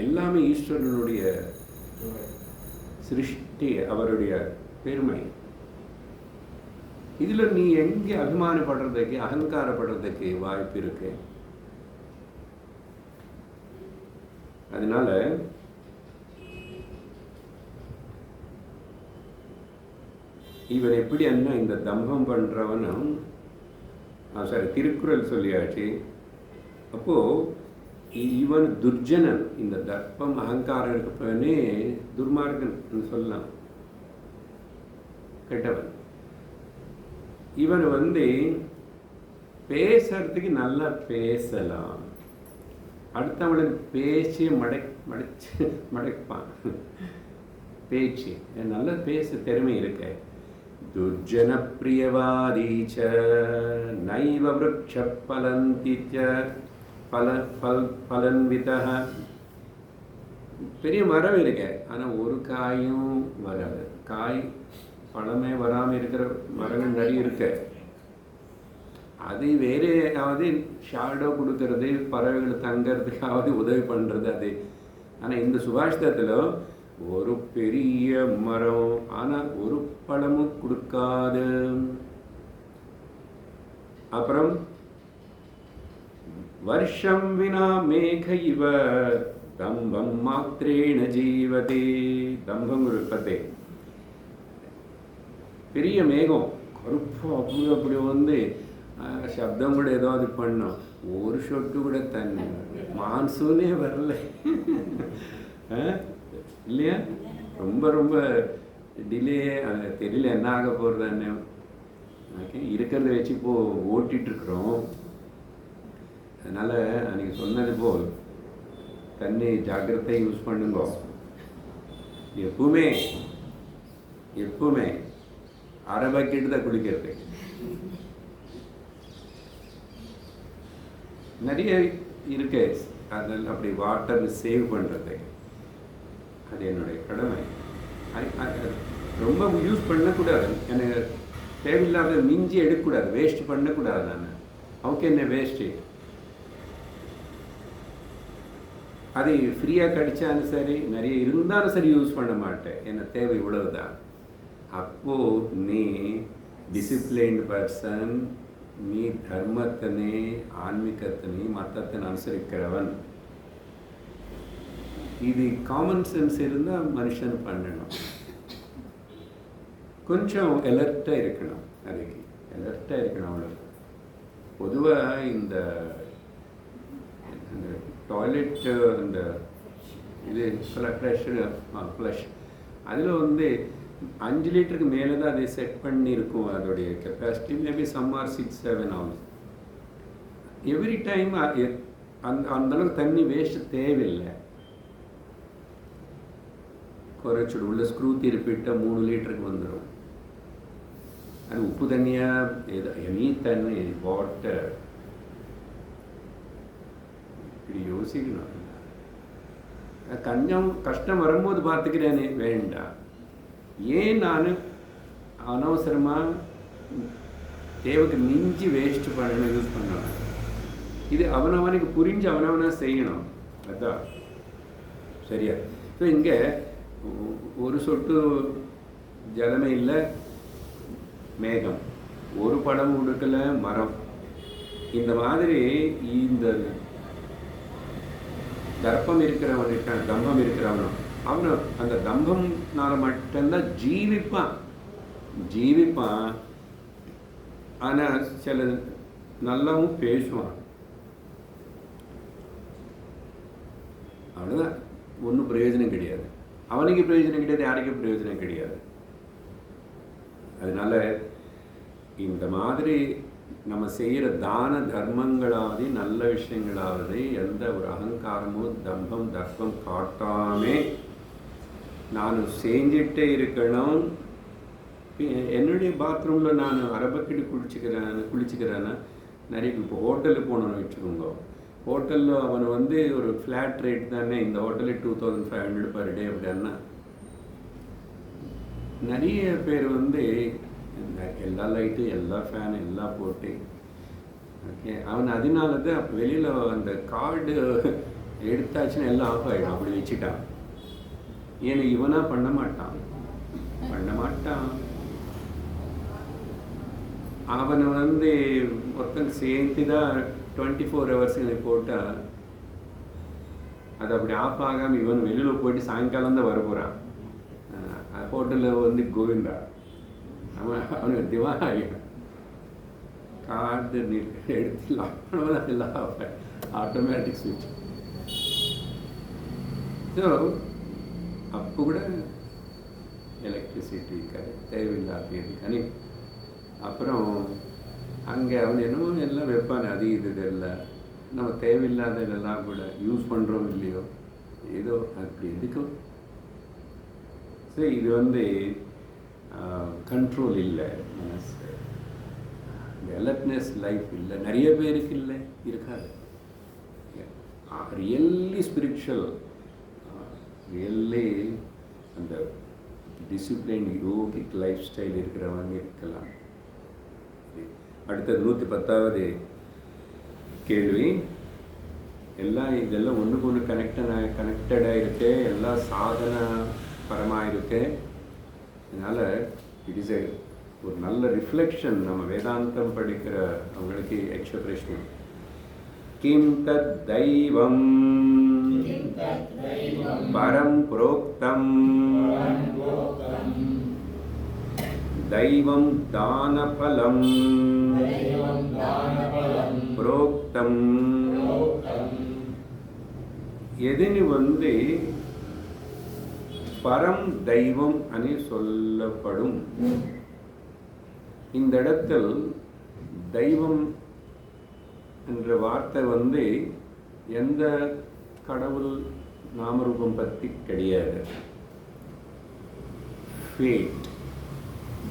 எல்லாமே ஈஸ்வரனுடைய சிருஷ்டி, அவருடைய பெருமை. இதில் நீ எங்கே அபிமானப்படுறதுக்கு அகங்காரப்படுறதுக்கு வாய்ப்பு இருக்கு? அதனால இவன் எப்படி என்ன இந்த தம்பம் பண்றவனும் சரி திருக்குறள் சொல்லியாச்சு. அப்போ இவன் துர்ஜனன், இந்த தர்ப்பம் அகங்காரம் இருக்கப்பவனே துர்மார்கன் சொல்லலாம், கெட்டவன். இவன் பேசுறதுக்கு நல்லா பேசலாம், அடுத்தவனுக்கு பேச்சு மடைப்பான். பேச்சு நல்லா பேச திறமை இருக்க. துர்ஜன பிரியவாதீச்ச நைவ விருட்ச பலந்தி பலன்விதா. பெரிய மரம் இருக்க, ஆனால் ஒரு காயும் வராது. காய் பழமே வராமல் இருக்கிற மரங்கள் நிறைய இருக்க. அது வேற ஏதாவது ஷாடோ கொடுக்கறது, பறவைகள் தங்கிறதுக்காவது உதவி பண்ணுறது அது. ஆனால் இந்த சுபாஷிதத்தில் ஒரு பெரிய மரம், ஆனால் ஒரு பழமும் கொடுக்காது. அப்புறம் வருஷம் வினா மேக இவ தம்பம் மாத்திரேன ஜீவதே. தம்பம் இருப்பதே பெரிய மேகம், கருப்பு அப்படி சப்தம் கூட ஏதாவது பண்ணோம், ஒரு சொட்டு கூட தண்ணி, மான்சூனே வரல இல்லையா? ரொம்ப ரொம்ப டிலே. தெரியல என்ன ஆக போகிறதானே. ஓகே, இருக்கிறத வச்சு இப்போது ஓட்டிகிட்ருக்குறோம். அதனால் அன்றைக்கி சொன்னது போல் தண்ணி ஜாக்கிரதை யூஸ் பண்ணுங்க. எப்பவுமே அரை பக்கெட்டு தான் குளிக்கிறது. நிறைய இருக்கு அதில் அப்படி வாட்டர் சேவ் பண்ணுறது, அது என்னுடைய கடமை. ரொம்ப யூஸ் பண்ணக்கூடாது, எனக்கு தேவையில்லாத மிஞ்சி எடுக்கக்கூடாது, வேஸ்ட் பண்ணக்கூடாது. நான் அவனுக்கு என்ன வேஸ்ட்டு, அது ஃப்ரீயாக கிடைச்சாலும் சரி, நிறைய இருந்தாலும் சரி யூஸ் பண்ண மாட்டேன். என்ன தேவை இவ்வளவுதான். அப்போது நீ டிசிப்ளின்டு பர்சன், நீ தர்மத்தினே ஆன்மீகத்தினே மற்றத்தின் அனுசரிக்கிறவன். இது காமன் சென்ஸ் இருந்தால் மனுஷன் பண்ணணும். கொஞ்சம் அலர்ட்டாக இருக்கணும், அதுக்கு அலர்ட்டாக இருக்கணும். அவ்வளோ பொதுவாக இந்த டாய்லெட் இந்த இது ஃப்ளஷ் அதில் 5 லிட்டருக்கு மேலே தான் அதை செட் பண்ணியிருக்கும். அதோடைய capacity maybe some or 6-7 hours. Every time அந்தளவுக்கு தண்ணி வேஸ்ட் தேவையில்லை. குறைச்சிடு உள்ள ஸ்க்ரூ திருப்பிட்டால் 3 லிட்டருக்கு வந்துடும். அது உப்பு தண்ணியாக எனி தண்ணி வாட்டர் இப்படி யோசிக்கணும். கொஞ்சம் கஷ்டம் வரும்போது பார்த்துக்கிறேனே, வேண்டாம். ஏன் நான் அனவசரமாக தேவைக்கு மிஞ்சி வேஸ்ட் பண்ணணும், யூஸ் பண்ணணும். இது அவனவனுக்கு புரிஞ்சு அவனவனாக செய்யணும். அதுதான் சரியா? ஸோ இங்கே ஒரு சொட்டு ஜலமே இல்லை, மேகம், ஒரு படம் கொடுக்கல, மரம். இந்த மாதிரி இந்த தர்ப்பம் இருக்கிறவன் இருக்கான், தம்பம் இருக்கிறவனும் அவனு அந்த தம்பம்னால மட்டும்தான் ஜீவிப்பான். ஆனால் சில நல்லாவும் பேசுவான். அவ்வளோதான், ஒன்றும் பிரயோஜனம் கிடையாது. அவனுக்கு பிரயோஜனம் கிடையாது, யாருக்கும் பிரயோஜனம் கிடையாது. அதனால இந்த மாதிரி நம்ம செய்கிற தான தர்மங்களாவது நல்ல விஷயங்களாவது எந்த ஒரு அகங்காரமோ தம்பம் தர்ப்பம் காட்டாமே நான் செஞ்சிட்டே இருக்கணும். என்னுடைய பாத்ரூமில் நான் அரை பக்கெட்டு குளிச்சுக்கிறேன்னா நிறைய இப்போ ஹோட்டலுக்கு போகணுன்னு வச்சுக்கோங்க, ஹோட்டலில் அவனை வந்து ஒரு ஃப்ளாட் ரேட் தானே, இந்த ஹோட்டலில் 2500 பர் டே அப்படின்னா. நிறைய பேர் வந்து எல்லா லைட்டு எல்லா ஃபேனு எல்லாம் போட்டு ஓகே, அவன் அதனால தான் வெளியில் அந்த கார்டு எடுத்தாச்சுன்னா எல்லாம் ஆஃப் ஆகிடும், அப்படி வச்சுட்டான். ஏன்னா இவனாக பண்ண மாட்டான். அவனை வந்து ஒருத்தன் சேர்த்து தான் 24 hours போட்டால் அது அப்படி ஆஃப் ஆகாமல் இவன் வெளியில் போயிட்டு சாயங்காலம் தான் வர போகிறான். ஹோட்டலில் வந்து கோவிந்தா அவனுக்கு திவாகி கார்டு எடுத்துலாம் எல்லாம் ஆட்டோமேட்டிக் ஸ்விட்ச். ஸோ அப்போ கூட எலக்ட்ரிசிட்டி தேவையில்லாது. కానీ அப்புறம் அங்கே அவன் என்னமோ எல்லாம் வைப்பானே, அது இது இல்லை, நம்ம தேவையில்லாததெல்லாம் கூட யூஸ் பண்ணுறோம் இல்லையோ, ஏதோ அப்படி எதுக்கும். ஸோ இது வந்து கண்ட்ரோல் இல்லை, மனசு அலர்ட்னஸ் லைஃப் இல்லை, நிறைய பேருக்கு இல்லை, இருக்காது. ரியல்லி ஸ்பிரிச்சுவல், ரியல்லி அந்த டிசிப்ளின் யோகிக் லைஃப் ஸ்டைல் இருக்கிறவங்க இருக்கலாம். அடுத்தது 110வது கேள்வி. எல்லாம் இதெல்லாம் ஒன்றுக்கு ஒன்று கனெக்டடாக இருக்கு, எல்லாம் சாதன பரமாக இருக்கு. அதனால் இட் இஸ் ஒரு நல்ல ரிஃப்ளெக்ஷன். நம்ம வேதாந்தம் படிக்கிற அவங்களுக்கு எக்ஸ்பிரஷன். கிம் தத் தெய்வம் பரம் புரோக்தம் தெய்வம் தானபலம் புரோக்தம். எதுன்னு வந்து பரம் தெய்வம் అని சொல்லப்படும். இந்த இடத்தில் தெய்வம் என்ற வார்த்தை வந்து எந்த கடவுள் நாமரூபம் பற்றி கிடையாது. ஃபேட்,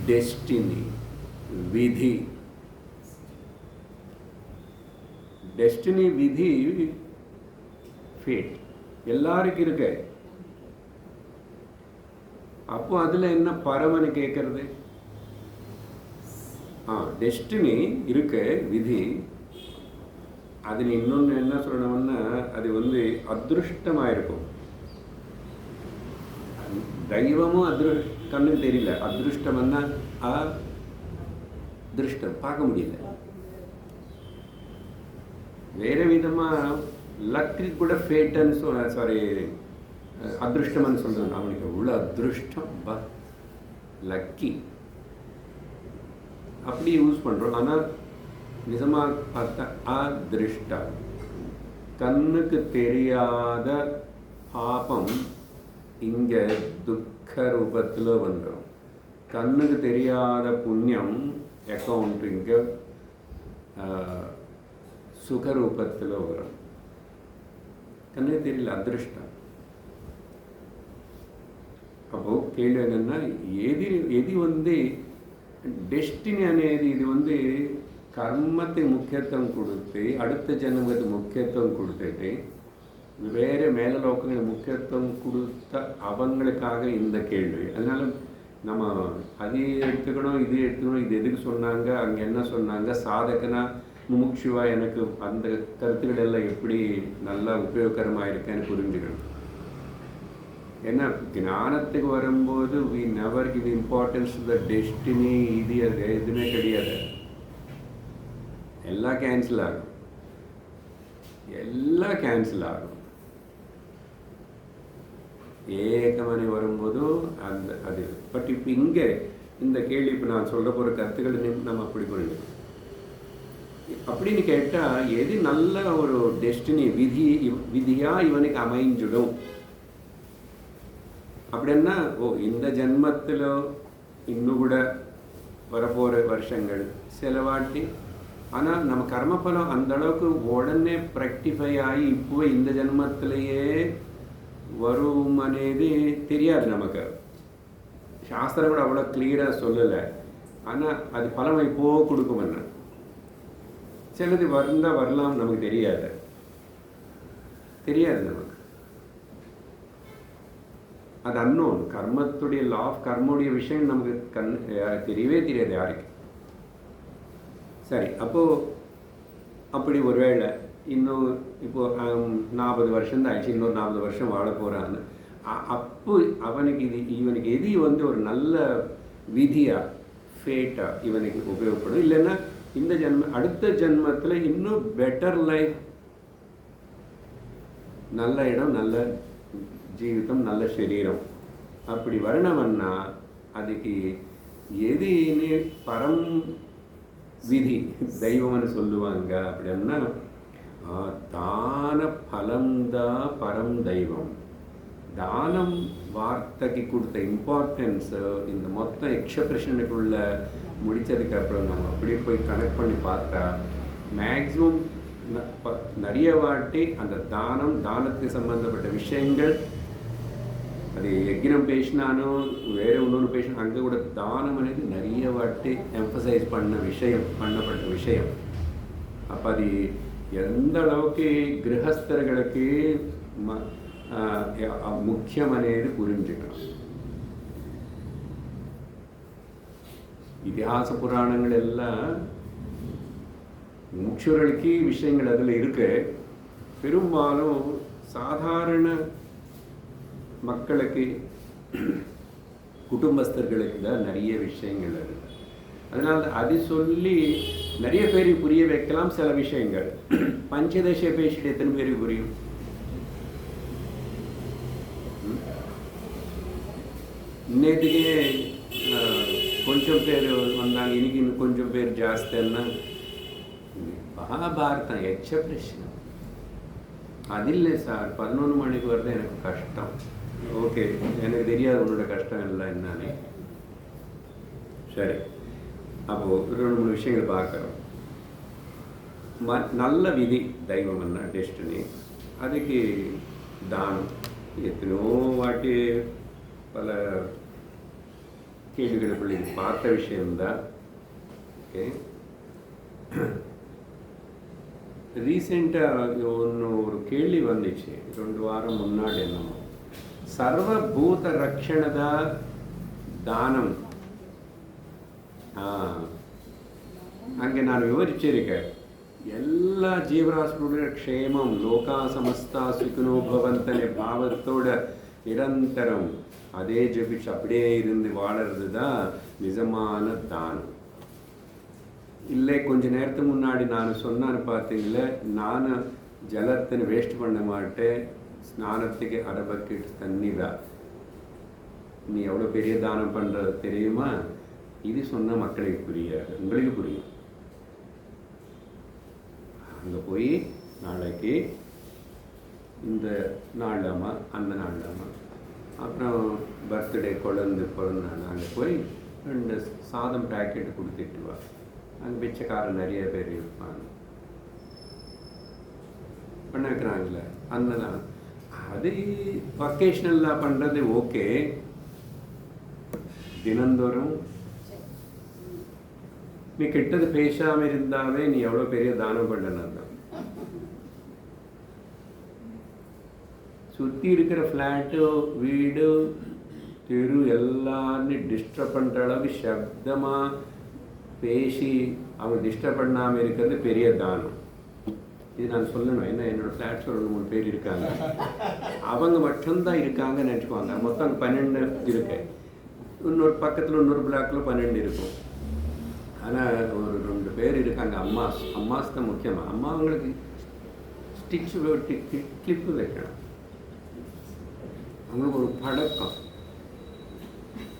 டெஸ்டினி, விதி. டெஸ்டினி, விதி, ஃபேட் எல்லாருக்கும் இருக்கு. அப்போ அதில் என்ன பரமன்னு கேட்கறது? டெஸ்டினி இருக்கு, விதி. அதில் இன்னொன்று என்ன சொல்லணும்னா, அது வந்து அதிருஷ்டமாக இருக்கும். தெய்வமும் கண்ணுக்கு தெரியல, அதிருஷ்டம்னா அதிருஷ்டம் பார்க்க முடியல. வேறு விதமாக லக்கு கூட ஃபேட்டுன்னு சாரி அதிருஷ்டம்னு சொல்கிறது. அவனுக்கு உள்ள அதிருஷ்டம் லக்கி அப்படி யூஸ் பண்ணுறோம். ஆனால் நிஜமாக பார்த்தா அதிருஷ்டம், கண்ணுக்கு தெரியாத பாபம் இங்கே துக்க ரூபத்தில் வந்துடும். கண்ணுக்கு தெரியாத புண்ணியம் அக்கௌண்ட் இங்கே சுக ரூபத்தில் வரும். கண்ணுக்கு தெரியல, அதிருஷ்டம். அப்போ கேள்வி என்னன்னா, எது வந்து டெஸ்டினி అనేది இது வந்து கர்மத்தை முக்கியத்துவம் கொடுத்து அடுத்த ஜென்மத்துக்கு முக்கியத்துவம் கொடுத்துட்டு வேறு மேலலோகங்களுக்கு முக்கியத்துவம் கொடுத்த அவங்களுக்காக இந்த கேள்வி. அதனால நம்ம அது எடுத்துக்கணும், இது எடுத்துக்கணும், இது எதுக்கு சொன்னாங்க, அங்கே என்ன சொன்னாங்க, சாதகனா முமுட்சுவா எனக்கு அந்த கருத்துக்கள் எல்லாம் எப்படி நல்லா உபயோகரமாக இருக்கேன்னு புரிஞ்சுக்கணும். ஏன்னா ஞானத்துக்கு வரும்போது we never give importance to the destiny, இது எதுவுமே கிடையாது. எல்லாம் கேன்சல் ஆகும், எல்லாம் கேன்சல் ஆகும். ஏகமணி வரும்போது அந்த அது. பட் இப்போ இங்கே இந்த கேள்வி இப்போ நான் சொல்ல போகிற கருத்துக்கள் நம்ம அப்படி புரிஞ்சுக்கணும். அப்படின்னு கேட்டால் எது நல்ல ஒரு டெஸ்டினி, விதியாக இவனுக்கு அமைஞ்சிடும் அப்படின்னா, இந்த ஜென்மத்தில் இன்னும் கூட வரப்போகிற வருஷங்கள் சிலவாட்டி. ஆனால் நம்ம கர்மபலம் அந்த அளவுக்கு உடனே ப்ராக்டிஃபை ஆகி இப்போ இந்த ஜென்மத்திலேயே வரும் అనేది தெரியாது நமக்கு. சாஸ்திரம் கூட அவ்வளோ கிளியராக சொல்லலை. ஆனால் அது பலம் இப்போ கொடுக்குமென்ன. சிலது வரலாம் நமக்கு தெரியாது. தெரியாது நமக்கு. அது அன்னோன். கர்மத்துடைய லா ஆஃப் கர்மோடைய விஷயம் நமக்கு தெரியவே தெரியாது யாருக்கு. சரி, அப்போது அப்படி ஒருவேளை இன்னும் இப்போது 40 வருஷம் தான் ஆயிடுச்சு, இன்னொரு 40 வருஷம் வாழ போகிறான்னு. அப்போ இவனுக்கு எது ஒரு நல்ல விதியா ஃபேட்டா இவனுக்கு உபயோகப்படும். இல்லைன்னா இந்த அடுத்த ஜென்மத்தில் இன்னும் பெட்டர் லைஃப், நல்ல இடம், நல்ல ஜீவிதம், நல்ல சரீரம் அப்படி வரணும்னா அதுக்கு எதுன்னு பரம் விதி தெய்வம்னு சொல்லுவாங்க. அப்படின்னா தான பலம்தான் பரம் தெய்வம். தானம் வார்த்தைக்கு கொடுத்த இம்பார்ட்டன்ஸ் இந்த மொத்தம் எக்ஸ்பிரஷனுக்குள்ள முடித்ததுக்கப்புறம் நம்ம அப்படியே போய் கனெக்ட் பண்ணி பார்த்தா மேக்ஸிமம் நிறைய வாட்டி அந்த தானத்துக்கு சம்பந்தப்பட்ட விஷயங்கள், அது யக்னம் பேசினாலும் வேறு இன்னொன்று பேசினா அங்கே கூட தானம் అనేది நிறைய வாட்டி எம்பசைஸ் பண்ணப்பட்ட விஷயம். அப்போ அது எந்த அளவுக்கு கிரகஸ்தர்களுக்கு முக்கியம் అనేది புரிஞ்சுக்கணும். இதிகாச புராணங்கள் எல்லாம் முக்கியர்களுக்கு விஷயங்கள் அதில் இருக்கு. பெரும்பாலும் சாதாரண மக்களுக்கு, குடும்பஸ்தர்களுக்கு தான் நிறைய விஷயங்கள் இருக்கு. அதனால் அது சொல்லி நிறைய பேருக்கு புரிய வைக்கலாம் சில விஷயங்கள். பஞ்சதசை பேசிட்டு எத்தனை பேருக்கு புரியும்? இன்னத்துக்கே கொஞ்சம் பேர் வந்தாங்க, இன்னைக்கு இன்னும் கொஞ்சம் பேர் ஜாஸ்தின்னா மகாபாரதம் எக்ஸ்பிரஷன் அது இல்லை சார். 11 மணிக்கு வருது எனக்கு கஷ்டம். ஓகே, எனக்கு தெரியாது உன்னோட கஷ்டம் இல்லை என்னன்னு. சரி, அப்போது 2-3 விஷயங்கள் பார்க்குறோம். நல்ல விதி தெய்வம் என்ன டெஸ்டினி, அதுக்கு தானம் எத்தனையோ வாட்டி பல கேள்விகளுக்குள்ள பார்த்த விஷயம்தான். ஓகே, ரீசெண்டாக ஒரு கேள்வி வந்துச்சு 2 வாரம் முன்னாடி. என்னமோ சர்வபூத ரಕ್ಷಣದ தானம். அங்கே நான் விவரிச்சிருக்கேன். எல்லா ஜீவராசிகளுடைய க்ஷேமம், லோகா சமஸ்தா சுகினோ பவந்தனே பாவத்தோட நிரந்தரம் அதே ஜபிச்சு அப்படியே இருந்து வாழறது தான் நிஜமான தானம். இல்லை, கொஞ்ச நேரத்துக்கு முன்னாடி நான் சொன்னான்னு பார்த்தீங்களே, நான் ஜலத்தை வேஸ்ட் பண்ண மாட்டேன், ஸ்நானத்துக்கு 1/2 பக்கெட் தண்ணி தான். நீ எவ்வளோ பெரிய தானம் பண்ணுறது தெரியுமா? இது சொன்ன மக்களுக்கு புரியாது, உங்களுக்கு புரியும். அங்கே போய் நாளைக்கு இந்த நாளாமா அந்த நாளாமா, அப்புறம் பர்த்டே பிறந்தாங்க, அங்கே போய் 2 சாதம் பேக்கெட்டு கொடுத்துட்டு வா. அங்கே பிச்சைக்காரன் நிறைய பேர் இருப்பாங்க, பண்ண வைக்கிறாங்களே அன்னதான். அது வொக்கேஷ்னலாக பண்ணுறது ஓகே. தினந்தோறும் நீ கெட்டது பேசாமல் இருந்தாவே நீ எவ்வளோ பெரிய தானம் பண்ணணும். சுற்றி இருக்கிற ஃப்ளாட்டு, வீடு, தெரு எல்லாரும் டிஸ்டர்ப் பண்ணுற அளவுக்கு சப்தமாக பேசி அவங்க டிஸ்டர்ப் பண்ணாமல் இருக்கிறது பெரிய தானம். இது நான் சொல்லணும். என்ன, என்னோடய ஃப்ளாட்ஸ் 2-3 பேர் இருக்காங்க, அவங்க மட்டும்தான் இருக்காங்கன்னு நினச்சிக்குவாங்க. மொத்தம் 12 இருக்கு. இன்னொரு பக்கத்தில் இன்னொரு பிளாக்கில் 12 இருக்கும். ஆனால் ஒரு 2 பேர் இருக்காங்க. அம்மாஸ் தான் முக்கியமாக. அம்மா அவங்களுக்கு கிளிப்பு வைக்கணும். அவங்களுக்கு ஒரு பழக்கம்.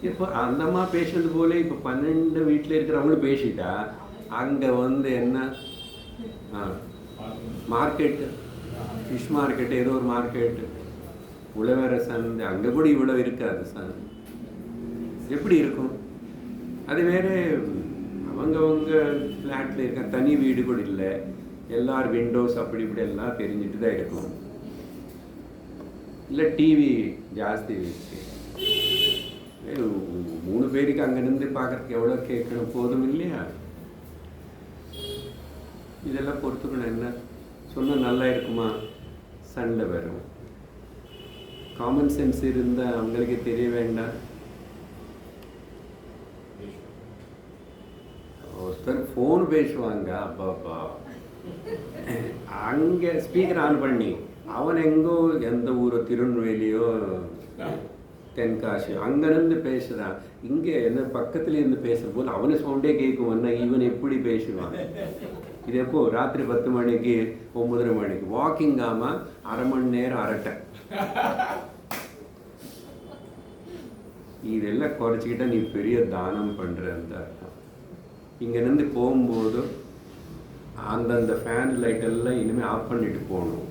இப்போ அந்த அம்மா பேசுறது போல இப்போ 12 வீட்டில் இருக்கிறவங்களும் பேசிட்டா அங்கே என்ன மார்க்கெட்டு, ஃபிஷ் மார்க்கெட்டு, ஏதோ ஒரு மார்க்கெட்டு, உழவர சந்தை, அங்கே கூட இவ்வளோ இருக்காது சந்தை. எப்படி இருக்கும்? அது வேறு. அவங்க ஃப்ளாட்டில் இருக்க தனி வீடு கூட இல்லை, எல்லாரும் விண்டோஸ் அப்படி இப்படி எல்லாம் தெரிஞ்சுட்டு தான் இருக்கும். இல்லை டிவி ஜாஸ்தி இருக்கு. 3 பேருக்கு அங்கேருந்து பார்க்குறதுக்கு எவ்வளோ கேட்கணும், போதும் இல்லையா? இதெல்லாம் பொறுத்துக்கணும். என்ன சொன்னால் நல்லா இருக்குமா? சண்டை வரும். காமன் சென்ஸ் இருந்தால் அவங்களுக்கு தெரிய வேண்டாம். ஒருத்தர் ஃபோன் பேசுவாங்க, அப்பாப்பா அங்கே ஸ்பீக்கர் ஆன் பண்ணி அவன் எங்கோ எந்த ஊரோ திருநெல்வேலியோ தென்காசி அங்கேருந்து பேசுகிறான், இங்கே என்ன பக்கத்துல இருந்து பேசும்போது அவனை சவுண்டே கேட்கும்னா இவன் எப்படி பேசுவான்? இது எப்போ ராத்திரி 10 மணிக்கு 9:30 மணிக்கு வாக்கிங் ஆமா அரை மணி நேரம் அரட்டை. இதெல்லாம் குறைச்சிக்கிட்டா நீ பெரிய தானம் பண்ணுறன்னு அர்த்தம். இங்கேருந்து போகும்போது அந்தந்த ஃபேன் லைட் எல்லாம் இனிமேல் ஆஃப் பண்ணிட்டு போகணும்.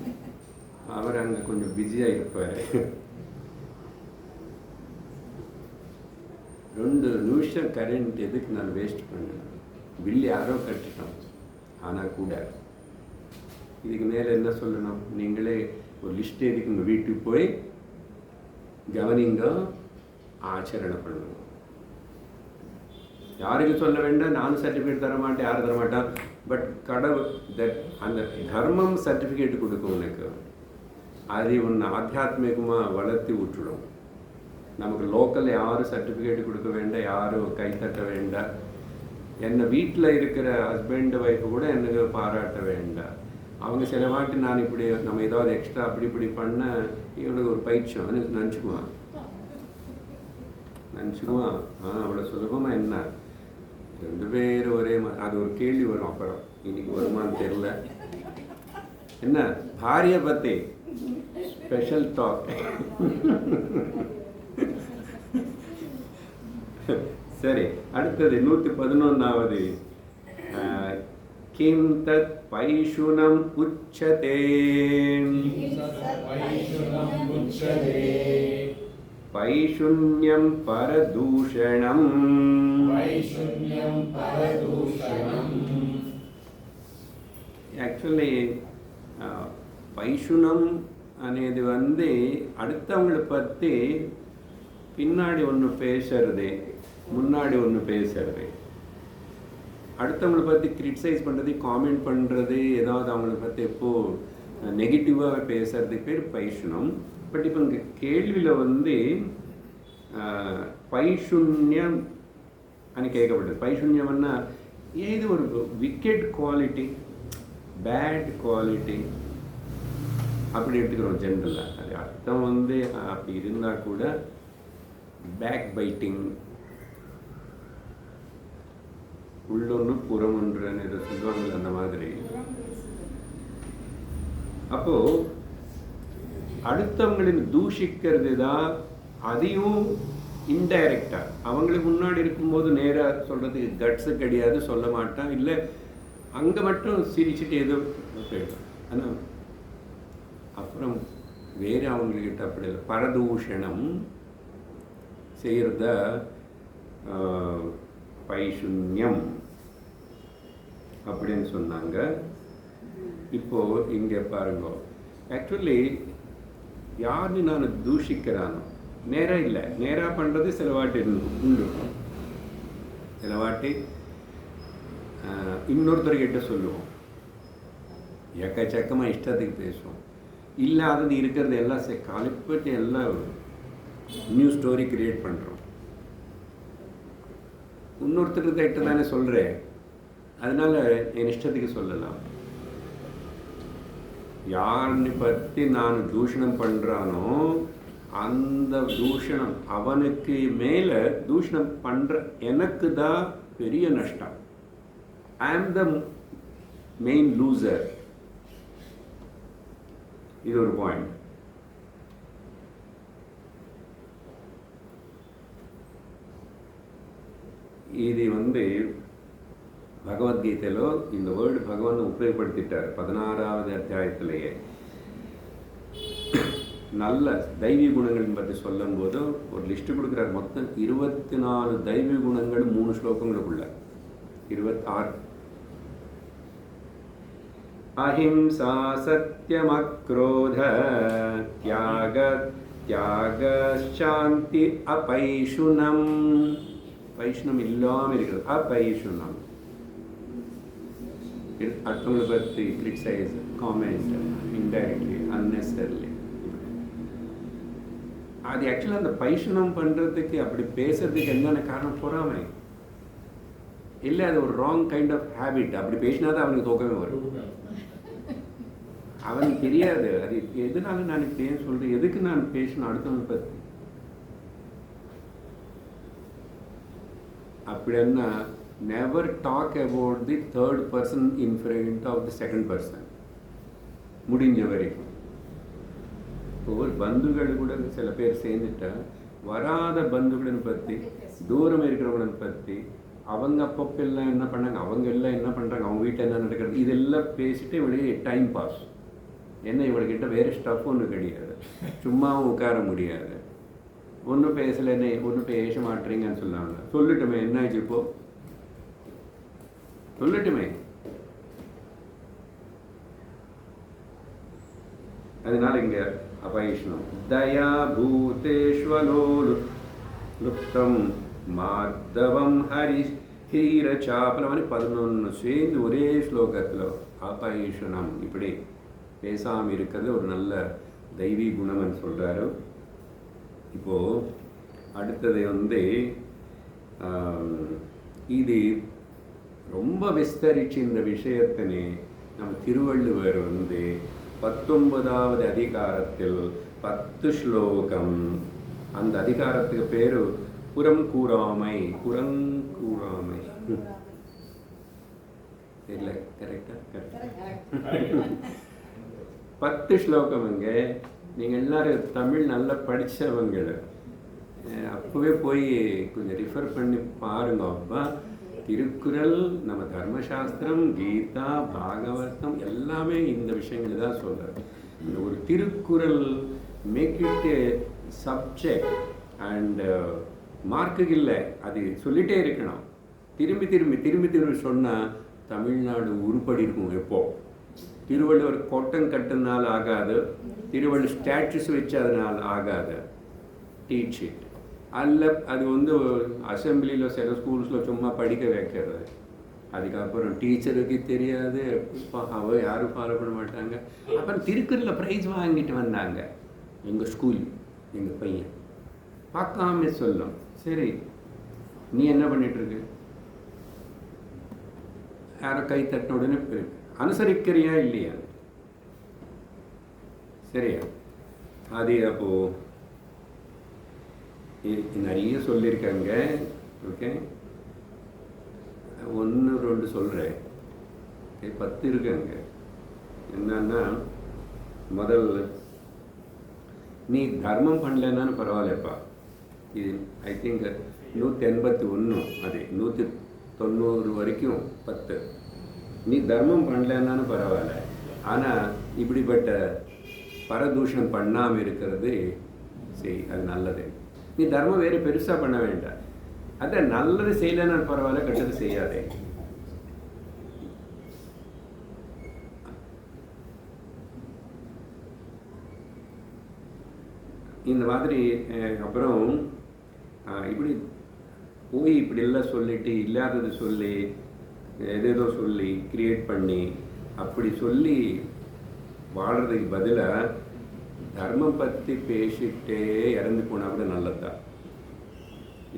அவர் அங்கே கொஞ்சம் பிஸியாக இருப்பார். 2 நிமிஷம் கரண்ட் எதுக்கு நான் வேஸ்ட் பண்ணேன்? பில் யாரோ கட்டிட்டோம். ஆனால் கூட இதுக்கு மேலே என்ன சொல்லணும்? நீங்களே ஒரு லிஸ்ட் எதுக்கு உங்கள் வீட்டுக்கு போய் கவனிங்க, ஆச்சரணை பண்ணணும். யாருக்கும் சொல்ல வேண்டாம், நானும் சர்டிஃபிகேட் தர மாட்டேன், யாரும் தர மாட்டான். பட் கடவுள் அந்த தர்மம் சர்டிஃபிகேட் கொடுக்கும் உனக்கு. அது ஒன்று ஆத்தியாத்மிகமாக வளர்த்தி விட்டுடும். நமக்கு லோக்கல் யாரும் சர்டிஃபிகேட் கொடுக்க வேண்டாம், யாரும் கைத்தட்ட வேண்டாம். என்னை வீட்டில் இருக்கிற ஹஸ்பண்ட் ஒய்ஃபு கூட எனக்கு பாராட்ட வேண்டாம். அவங்க சில வாட்டி நான் இப்படி நம்ம ஏதாவது எக்ஸ்ட்ரா அப்படி இப்படி பண்ண இவனுக்கு ஒரு பயிற்சியும் நினச்சிக்குவான். அவ்வளோ சுலபமாக என்ன 2 பேர் ஒரே மாதிரி. அது ஒரு கேள்வி வரும், அப்புறம் இன்னைக்கு வருமானு தெரியல. என்ன பாரியை பற்றி ஸ்பெஷல் டாக். சரி, அடுத்தது 111வது. கிம் தத் பைஷுனம் உச்சதே. பைஷுன்யம் பரதூஷணம். యాక్చువల్లీ பைஷுனம் అనేది அடுத்தவங்களை பற்றி பின்னாடி ஒன்று பேசுறது, முன்னாடி ஒன்று பேசுறது. அடுத்தவங்களை பற்றி கிரிட்டிசைஸ் பண்ணுறது, காமெண்ட் பண்ணுறது, ஏதாவது அவங்கள பற்றி எப்போது நெகட்டிவாக பேசுறது பேர் பைஷுனம். பட் இப்போ இங்கே கேள்வியில் பைஷுன்யம் అని கேட்கப்பட்டது. பைஷுன்யம்னா ஏது ஒரு விக்கெட் குவாலிட்டி, பேட் குவாலிட்டி அப்படி எடுத்துக்கிறோம் ஜென்ரலாக. அது அர்த்தம் அப்படி இருந்தால் கூட பேக் பைட்டிங், உள்ளொன்று புறமொன்றுன்னு இதை சொல்லுவாங்க, அந்த மாதிரி. அப்போது அடுத்தவங்களின் தூஷிக்கிறது தான். அதையும் இன்டைரக்டாக அவங்களுக்கு முன்னாடி இருக்கும்போது நேராக சொல்கிறதுக்கு கட்ஸு கிடையாது, சொல்ல மாட்டான். இல்லை அங்கே மட்டும் சிரிச்சுட்டு ஏதோ போயிடும். ஆனால் அப்புறம் வேறு அவங்கக்கிட்ட அப்படி இல்லை. பரதூஷணம் செய்கிறத பைஷுன்யம் அப்படின்னு சொன்னாங்க. இப்போது இங்கே பாருங்க, ஆக்சுவலி யாருன்னு நான் தூஷிக்கிறானோ நேராக இல்லை, நேராக பண்ணுறது சில வாட்டி உண்டு. சில வாட்டி இன்னொருத்தர்கிட்ட சொல்லுவோம், எக்கச்சக்கமாக இஷ்டத்துக்கு பேசுவோம். இல்லாதது இருக்கிறது எல்லாம் கலிப்பட்டு எல்லாம் நியூ ஸ்டோரி கிரியேட் பண்ணுறோம். இன்னொருத்தருக்கு கிட்ட தானே சொல்கிறேன், அதனால என் இஷ்டத்துக்கு சொல்லலாம். யாருன்னு பற்றி நான் தூஷணம் பண்ணுறானோ அந்த தூஷணம் அவனுக்கு மேலே தூஷணம் பண்ணுற எனக்கு தான் பெரிய நஷ்டம். ஐ ஆம் த மெயின் லூசர். இது ஒரு பாயிண்ட். இது பகவத்கீதையிலோ இந்த வேர்டு பகவான் உபயோகப்படுத்திட்டார் 16வது அத்தியாயத்திலேயே. நல்ல தெய்வீக குணங்களின் பற்றி சொல்லும் போது ஒரு லிஸ்ட்டு கொடுக்குறார். மொத்தம் 24 தெய்வீக குணங்கள் 3 ஸ்லோகங்களுக்குள்ள 26. அஹிம்சா சத்யம் அக்ரோத தியாக சாந்தி அபைஷுனம். பைஷுனம் இல்லாமல் இருக்கிறது அப்பைஷுனம். அடுத்தவங்களை பற்றி கிரிட்டிசைஸ், காமெண்ட் இன்டைரக்ட்லி unnecessarily. அது ஆக்சுவலாக அந்த பைஷனம் பண்ணுறதுக்கு அப்படி பேசுறதுக்கு என்னென்ன காரணம் பொறாமை இல்லை, அது ஒரு ராங் கைண்ட் ஆஃப் ஹேபிட். அப்படி பேசினா தான் அவனுக்கு தூக்கமே வரும். அவனுக்கு தெரியாது அது எதனால நான் இப்படி ஏன் சொல்கிறேன், எதுக்கு நான் பேசணும் அடுத்தவங்க பற்றி. அப்படின்னா never talk about the third person in front of the second person முடிஞ்ச வரைக்கும். ஒவ்வொரு பந்துகள் கூட சில பேர் சேர்ந்துட்டா வராத பந்துகளை பற்றி, தூரம் இருக்கிறவங்களை பற்றி, அவங்க அப்பப்போ எல்லாம் என்ன பண்ணாங்க, அவங்க எல்லாம் என்ன பண்ணுறாங்க, அவங்க வீட்டில் என்ன நடக்கிறது, இதெல்லாம் பேசிட்டு வெளியே டைம் பாஸ். என்ன இவள்கிட்ட வேறு ஸ்டஃப் ஒன்றும் கிடையாது, சும்மாவும் உட்கார முடியாது, ஒன்றும் பேசலைன்னு ஒன்றும் பேச மாட்டேறீங்கன்னு சொன்னாங்க. சொல்லட்டுமே, என்ன ஆச்சு இப்போ, சொல்லட்டுமே. அதனால இங்கே அபைஷ்ணம் தயா பூதேஷ்வலோ லுப்தம் மாதவம் ஹரி ஹீரச்சாப்பலம் అని 11 சேர்ந்து ஒரே ஸ்லோகத்தில் அபைஷ்ணம் இப்படி பேசாமல் இருக்கிறது ஒரு நல்ல தெய்வீ குணம்னு சொல்கிறாரு. இப்போது அடுத்தது இது ரொம்ப விஸ்தரித்து இந்த விஷயத்தினே நம்ம திருவள்ளுவர் 19வது அதிகாரத்தில் 10 ஸ்லோகம், அந்த அதிகாரத்துக்கு பேர் புறங்கூறாமை. புறங்கூறாமை இல்லை, கரெக்டா? 10 ஸ்லோகம்ங்க. நீங்கள் எல்லாரும் தமிழ் நல்லா படித்தவங்க, அப்போவே போய் கொஞ்சம் ரிஃபர் பண்ணி பாருங்க. அப்பா திருக்குறள், நம்ம தர்மசாஸ்திரம், கீதா, பாகவதம் எல்லாமே இந்த விஷயங்கள் தான் சொல்கிறார். இந்த ஒரு Thirukkural make it a subject and மார்க்குக்கு இல்லை, அது சொல்லிகிட்டே இருக்கணும். திரும்பி திரும்பி திரும்பி திரும்பி சொன்னால் தமிழ்நாடு உருப்படி இருக்கும். எப்போ திருவள்ளுவர் கோட்டம் கட்டுனால ஆகாது, திருவள்ளுவர் ஸ்டாச்சுஸ் வச்சு அதனால் ஆகாது. டீச் இட் அல்ல, அது அசம்பிளியில் சில ஸ்கூல்ஸில் சும்மா படிக்க வைக்கிறது, அதுக்கப்புறம் டீச்சருக்கு தெரியாது, யாரும் ஃபாலோ பண்ண மாட்டாங்க. அப்புறம் திருக்குறளில் ப்ரைஸ் வாங்கிட்டு வந்தாங்க எங்கள் ஸ்கூல், எங்கள் பையன் பார்க்காம சொல்லும். சரி, நீ என்ன பண்ணிட்டுருக்கு, யாரோ கை தட்டின உடனே அனுசரிக்கிறியா இல்லையா? சரியா? அது அப்போது நிறைய சொல்லியிருக்காங்க. ஓகே, 1 2 சொல்கிறேன், 10 இருக்காங்க. என்னன்னா, முதல்ல நீ தர்மம் பண்ணலன்னு பரவாயில்லப்பா, இது ஐ திங்க் 181, அது 190 வரைக்கும் 10. நீ தர்மம் பண்ணலன்னு பரவாயில்ல, ஆனால் இப்படிப்பட்ட பரதூஷணம் பண்ணாமல் இருக்கிறது சரி, அது நல்லது. நீ தர்மம் வேறு பெருசாக பண்ண வேண்டாம், அதை நல்லது செய்யலைன்னு பரவாயில்ல, கெட்டது செய்யாதே. இந்த மாதிரி. அப்புறம் இப்படி போய் இப்படியெல்லாம் சொல்லிட்டு இல்லாதது சொல்லி எதேதோ சொல்லி கிரியேட் பண்ணி அப்படி சொல்லி வாழ்கிறதுக்கு பதிலாக தர்மம் பற்றி பேசிட்டே இறந்து போனால் கூட நல்லதுதான்.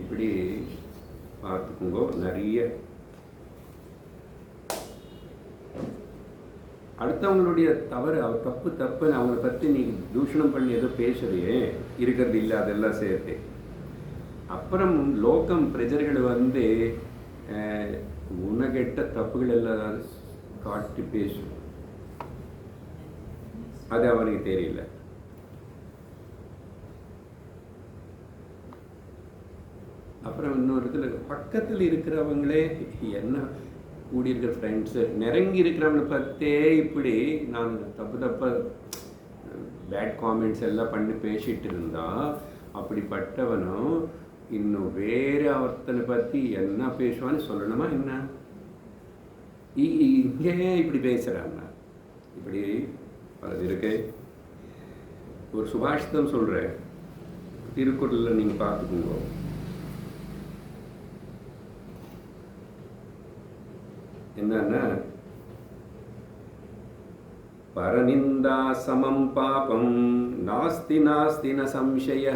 இப்படி பார்த்துக்குங்கோ. நிறைய அடுத்தவங்களுடைய தவறு, அவர் தப்புன்னு அவங்கள பற்றி நீ தூஷணம் பண்ணி ஏதோ பேசுறியே, இருக்கிறது இல்லை, அதெல்லாம் சேர்த்து அப்புறம் லோகம் பிரஜர்கள் உனக்கெட்ட தப்புகள் எல்லாம் காட்டி பேசும், அது அவனுக்கு தெரியல. அப்புறம் இன்னொரு இதில் பக்கத்தில் இருக்கிறவங்களே என்ன கூடியிருக்கிற ஃப்ரெண்ட்ஸு நெருங்கி இருக்கிறவங்களை பார்த்தே இப்படி நான் தப்பாக பேட் காமெண்ட்ஸ் எல்லாம் பண்ணி பேசிகிட்டு இருந்தா, அப்படிப்பட்டவனும் இன்னும் வேறு ஒருத்தனை பற்றி என்ன பேசுவான்னு சொல்லணுமா என்ன? இங்கே இப்படி பேசுகிறாங்க, இப்படி அது இருக்கு. ஒரு சுபாஷிதம் சொல்கிறேன், திருக்குறளில் நீங்கள் பார்த்துக்கோங்க. என்னன்னா, பரநிந்தா சமம் பாபம் நாஸ்தி நாஸ்தி ந சம்சய.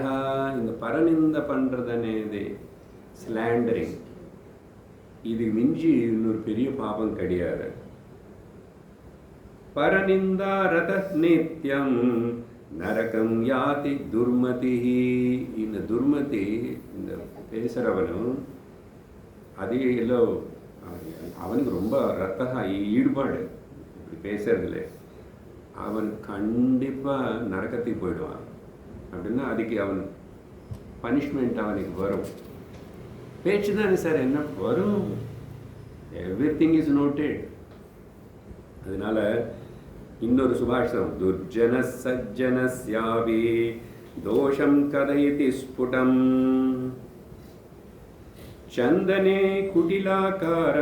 இந்த பரநிந்த பண்ணுறதுனேது ஸ்லாண்டரிங், இது மிஞ்சி இன்னொரு பெரிய பாபம் கிடையாது. பரநிந்தா ரத நித்யம் நரகம் யாதி துர்மதி. இந்த துர்மதி, இந்த பேசுகிறவனும் அது எல்லோ அவனுக்கு ரொம்ப ரத்தகா ஈடுபாடு இப்படி பேசுறதுல, அவன் கண்டிப்பாக நரகத்துக்கு போயிடுவான். அப்படின்னா அதுக்கு அவன் பனிஷ்மெண்ட் அவனுக்கு வரும். பேச்சு தானே சார், என்ன வரும்? Everything is noted. அதனால இன்னொரு சுபாஷிதம், துர்ஜன சஜ்ஜனஸ்யாபி தோஷம் கதயதி ஸ்புடம் சந்தனே குட்டிலாக்கார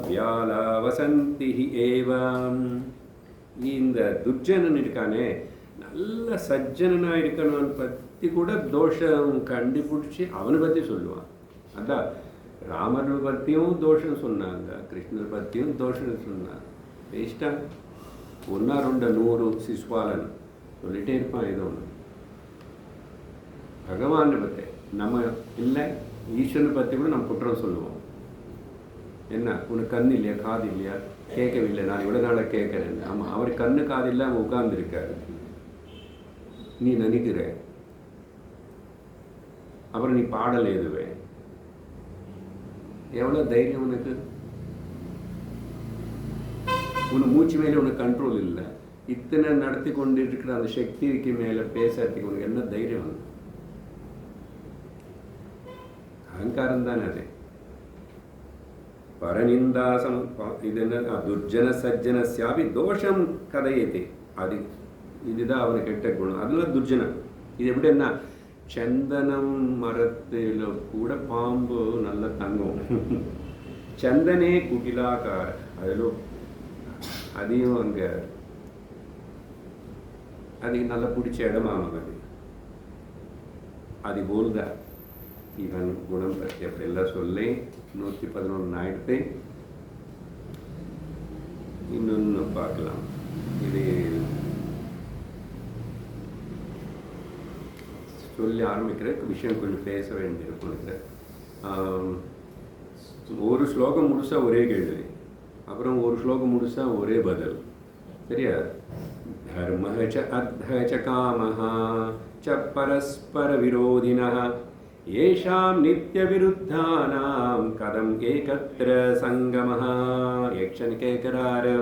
வியாலா வசந்தி ஏவம். இந்த துர்ஜனன் இருக்கானே, நல்ல சஜ்ஜனா இருக்கணும்னு பற்றி கூட தோஷம் கண்டுபிடிச்சி அவனை பற்றி சொல்லுவான். அதான் ராமரை பற்றியும் தோஷம் சொன்னாங்க, கிருஷ்ணர் பற்றியும் தோஷம் சொன்னாங்க. வேஸ்டா ஒன்றா 200 சிசுபாலன் சொல்லிகிட்டே இருப்பான். ஏதோ ஒன்று பகவானை பற்றி நம்ம இல்லை, ஈஸ்வரனை பற்றி கூட நம்ம குற்றம் சொல்லுவோம். என்ன, உனக்கு கண் இல்லையா, காது இல்லையா, கேட்கவில்லை, நான் இவ்வளோ நாளாக கேட்குறேன். ஆமாம், அவர் கண்ணு காது இல்லாமல் உட்கார்ந்துருக்காரு, நீ நினைக்கிற. அப்புறம் நீ பாடல் எழுதுவே, எவ்வளோ தைரியம் உனக்கு? உனக்கு மூச்சு மேலே உனக்கு கண்ட்ரோல் இல்லை. இத்தனை நடத்தி கொண்டு இருக்கிற அந்த சக்திக்கு மேலே பேசுறதுக்கு உனக்கு என்ன தைரியம்? வந்து அகங்காரம் தானே அது. பரநிந்தாசம் இது என்ன, துர்ஜன சஜ்ஜனஸ்யாபி தோஷம் கதையத்தை, அது இதுதான் அவனை கெட்ட குணம். அதெல்லாம் துர்ஜனம். இது எப்படி என்ன, சந்தனம் மரத்தில் கூட பாம்பு நல்லா தங்கும். சந்தனே குட்டிலாக்கார, அதில் அதையும் அங்கே அதுக்கு நல்லா பிடிச்ச இடமாகும். அது அது போல்தான் இவன் குணம் பற்றி அப்படி எல்லாம் சொல்லி 111 ஆயிடுத்து. இன்னொன்று பார்க்கலாம். இது சொல்லி ஆரம்பிக்கிற விஷயம் கொஞ்சம் பேச வேண்டியிருக்கும். ஒரு ஸ்லோகம் முழுசா ஒரே கேள்வி, அப்புறம் ஒரு ஸ்லோகம் முழுசா ஒரே பதில். சரியா? தர்ம ச அர்த்த ச காமஹ ச பரஸ்பர விரோதினஹ ஏஷாம் நித்ய விருத்தானாம் கதம் ஏகத்ர சங்கமஹ. யக்ஷன் கேட்கிறாரு,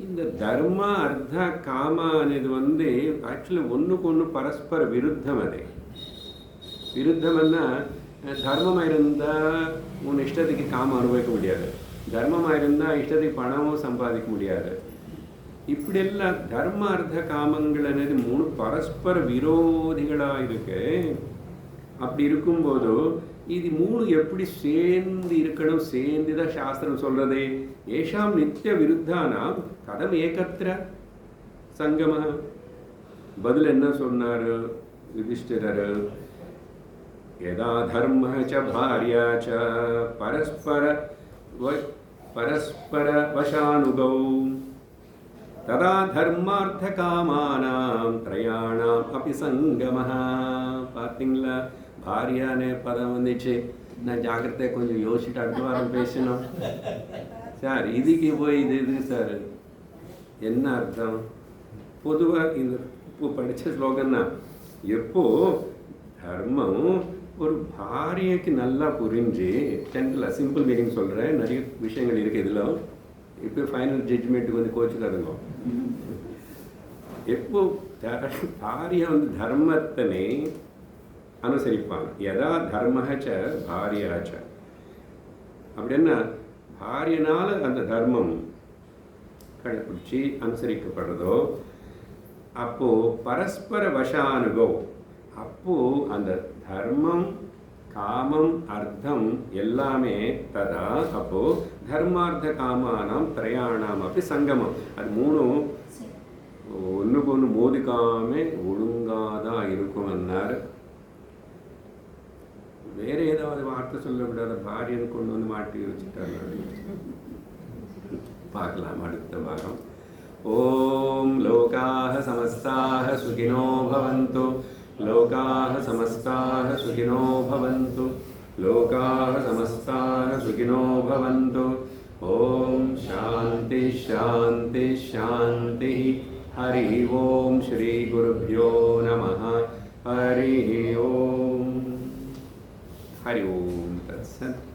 இந்த தர்ம அர்த்த காம అనేది ஆக்சுவலி ஒன்றுக்கு ஒன்று பரஸ்பர விருத்தம். அது விருத்தம்னா, தர்மமாக இருந்தால் உன் இஷ்டத்துக்கு காமம் அனுபவிக்க முடியாது, தர்மமாக இருந்தால் இஷ்டத்துக்கு பணமும் சம்பாதிக்க முடியாது. இப்படியெல்லாம் தர்ம அர்த்த காமங்கள் అనేది 3 பரஸ்பர விரோதிகளாக இருக்கு. அப்படி இருக்கும்போது இது 3 எப்படி சேர்ந்து இருக்கணும்? சேர்ந்து தான் சாஸ்திரம் சொல்றது. ஏஷாம் நித்திய விருத்தானாம் கதம் ஏகத்திர சங்கம. பதில் என்ன சொன்னார் யுதிஷ்டிரர்? யதா தர்ம ச பார்யா ச பரஸ்பர வசானுகௌ ததா தர்மார்த்த காமானாம் திரயாணாம் அப்படி சங்கமஹ. பார்த்தீங்களா, பாரியானே பதம் வந்துச்சு. நான் ஜாக்கிரதை கொஞ்சம் யோசிச்சுட்டு அடுத்த வாரம் பேசணும் சார். இதுக்கு போய் இது சார் என்ன அர்த்தம்? பொதுவாக இந்த இப்போ படித்த ஸ்லோகன்னா, எப்போ தர்மம் ஒரு பாரியக்கு நல்லா புரிஞ்சு, ஜென்ரலாக சிம்பிள் மீனிங் சொல்கிறேன், நிறைய விஷயங்கள் இருக்குது இதில். இப்போ ஃபைனல் ஜட்ஜ்மெண்ட்டுக்கு வந்து கோச்சுக்காதுங்க. எப்போ பாரியா தர்மத்தனை அனுசரிப்பாங்க. யதா தர்மச்ச பாரியாச்ச, அப்படின்னா பாரியனால அந்த தர்மம் கடைப்பிடிச்சி அனுசரிக்கப்படுறதோ, அப்போ பரஸ்பர வசானுகோ, அப்போ அந்த தர்மம் காமம் அர்த்தம் எல்லாமே ததா, அப்போ தர்மார்த்த காமானாம் திரயாணாம் அப்படி சங்கமம். அது 3 ஒன்றுக்கு ஒன்று மோதிக்காம ஒழுங்காதான் இருக்கும்னார். வேற ஏதாவது வார்த்தை சொல்லக்கூடாத, பாரியன் கொண்டு வந்து மாட்டி வச்சுட்டாங்க. பார்க்கலாம் அடுத்த வாரம். ॐ लोकाः समस्ताः सुखिनो भवन्तु लोकाः समस्ताः सुखिनो भवन्तु लोकाः समस्ताः सुखिनो भवन्तु ॐ शान्ति शान्ति शान्तिः हरिः ॐ श्रीगुरुभ्यो नमः हरिः ॐ तत्सत्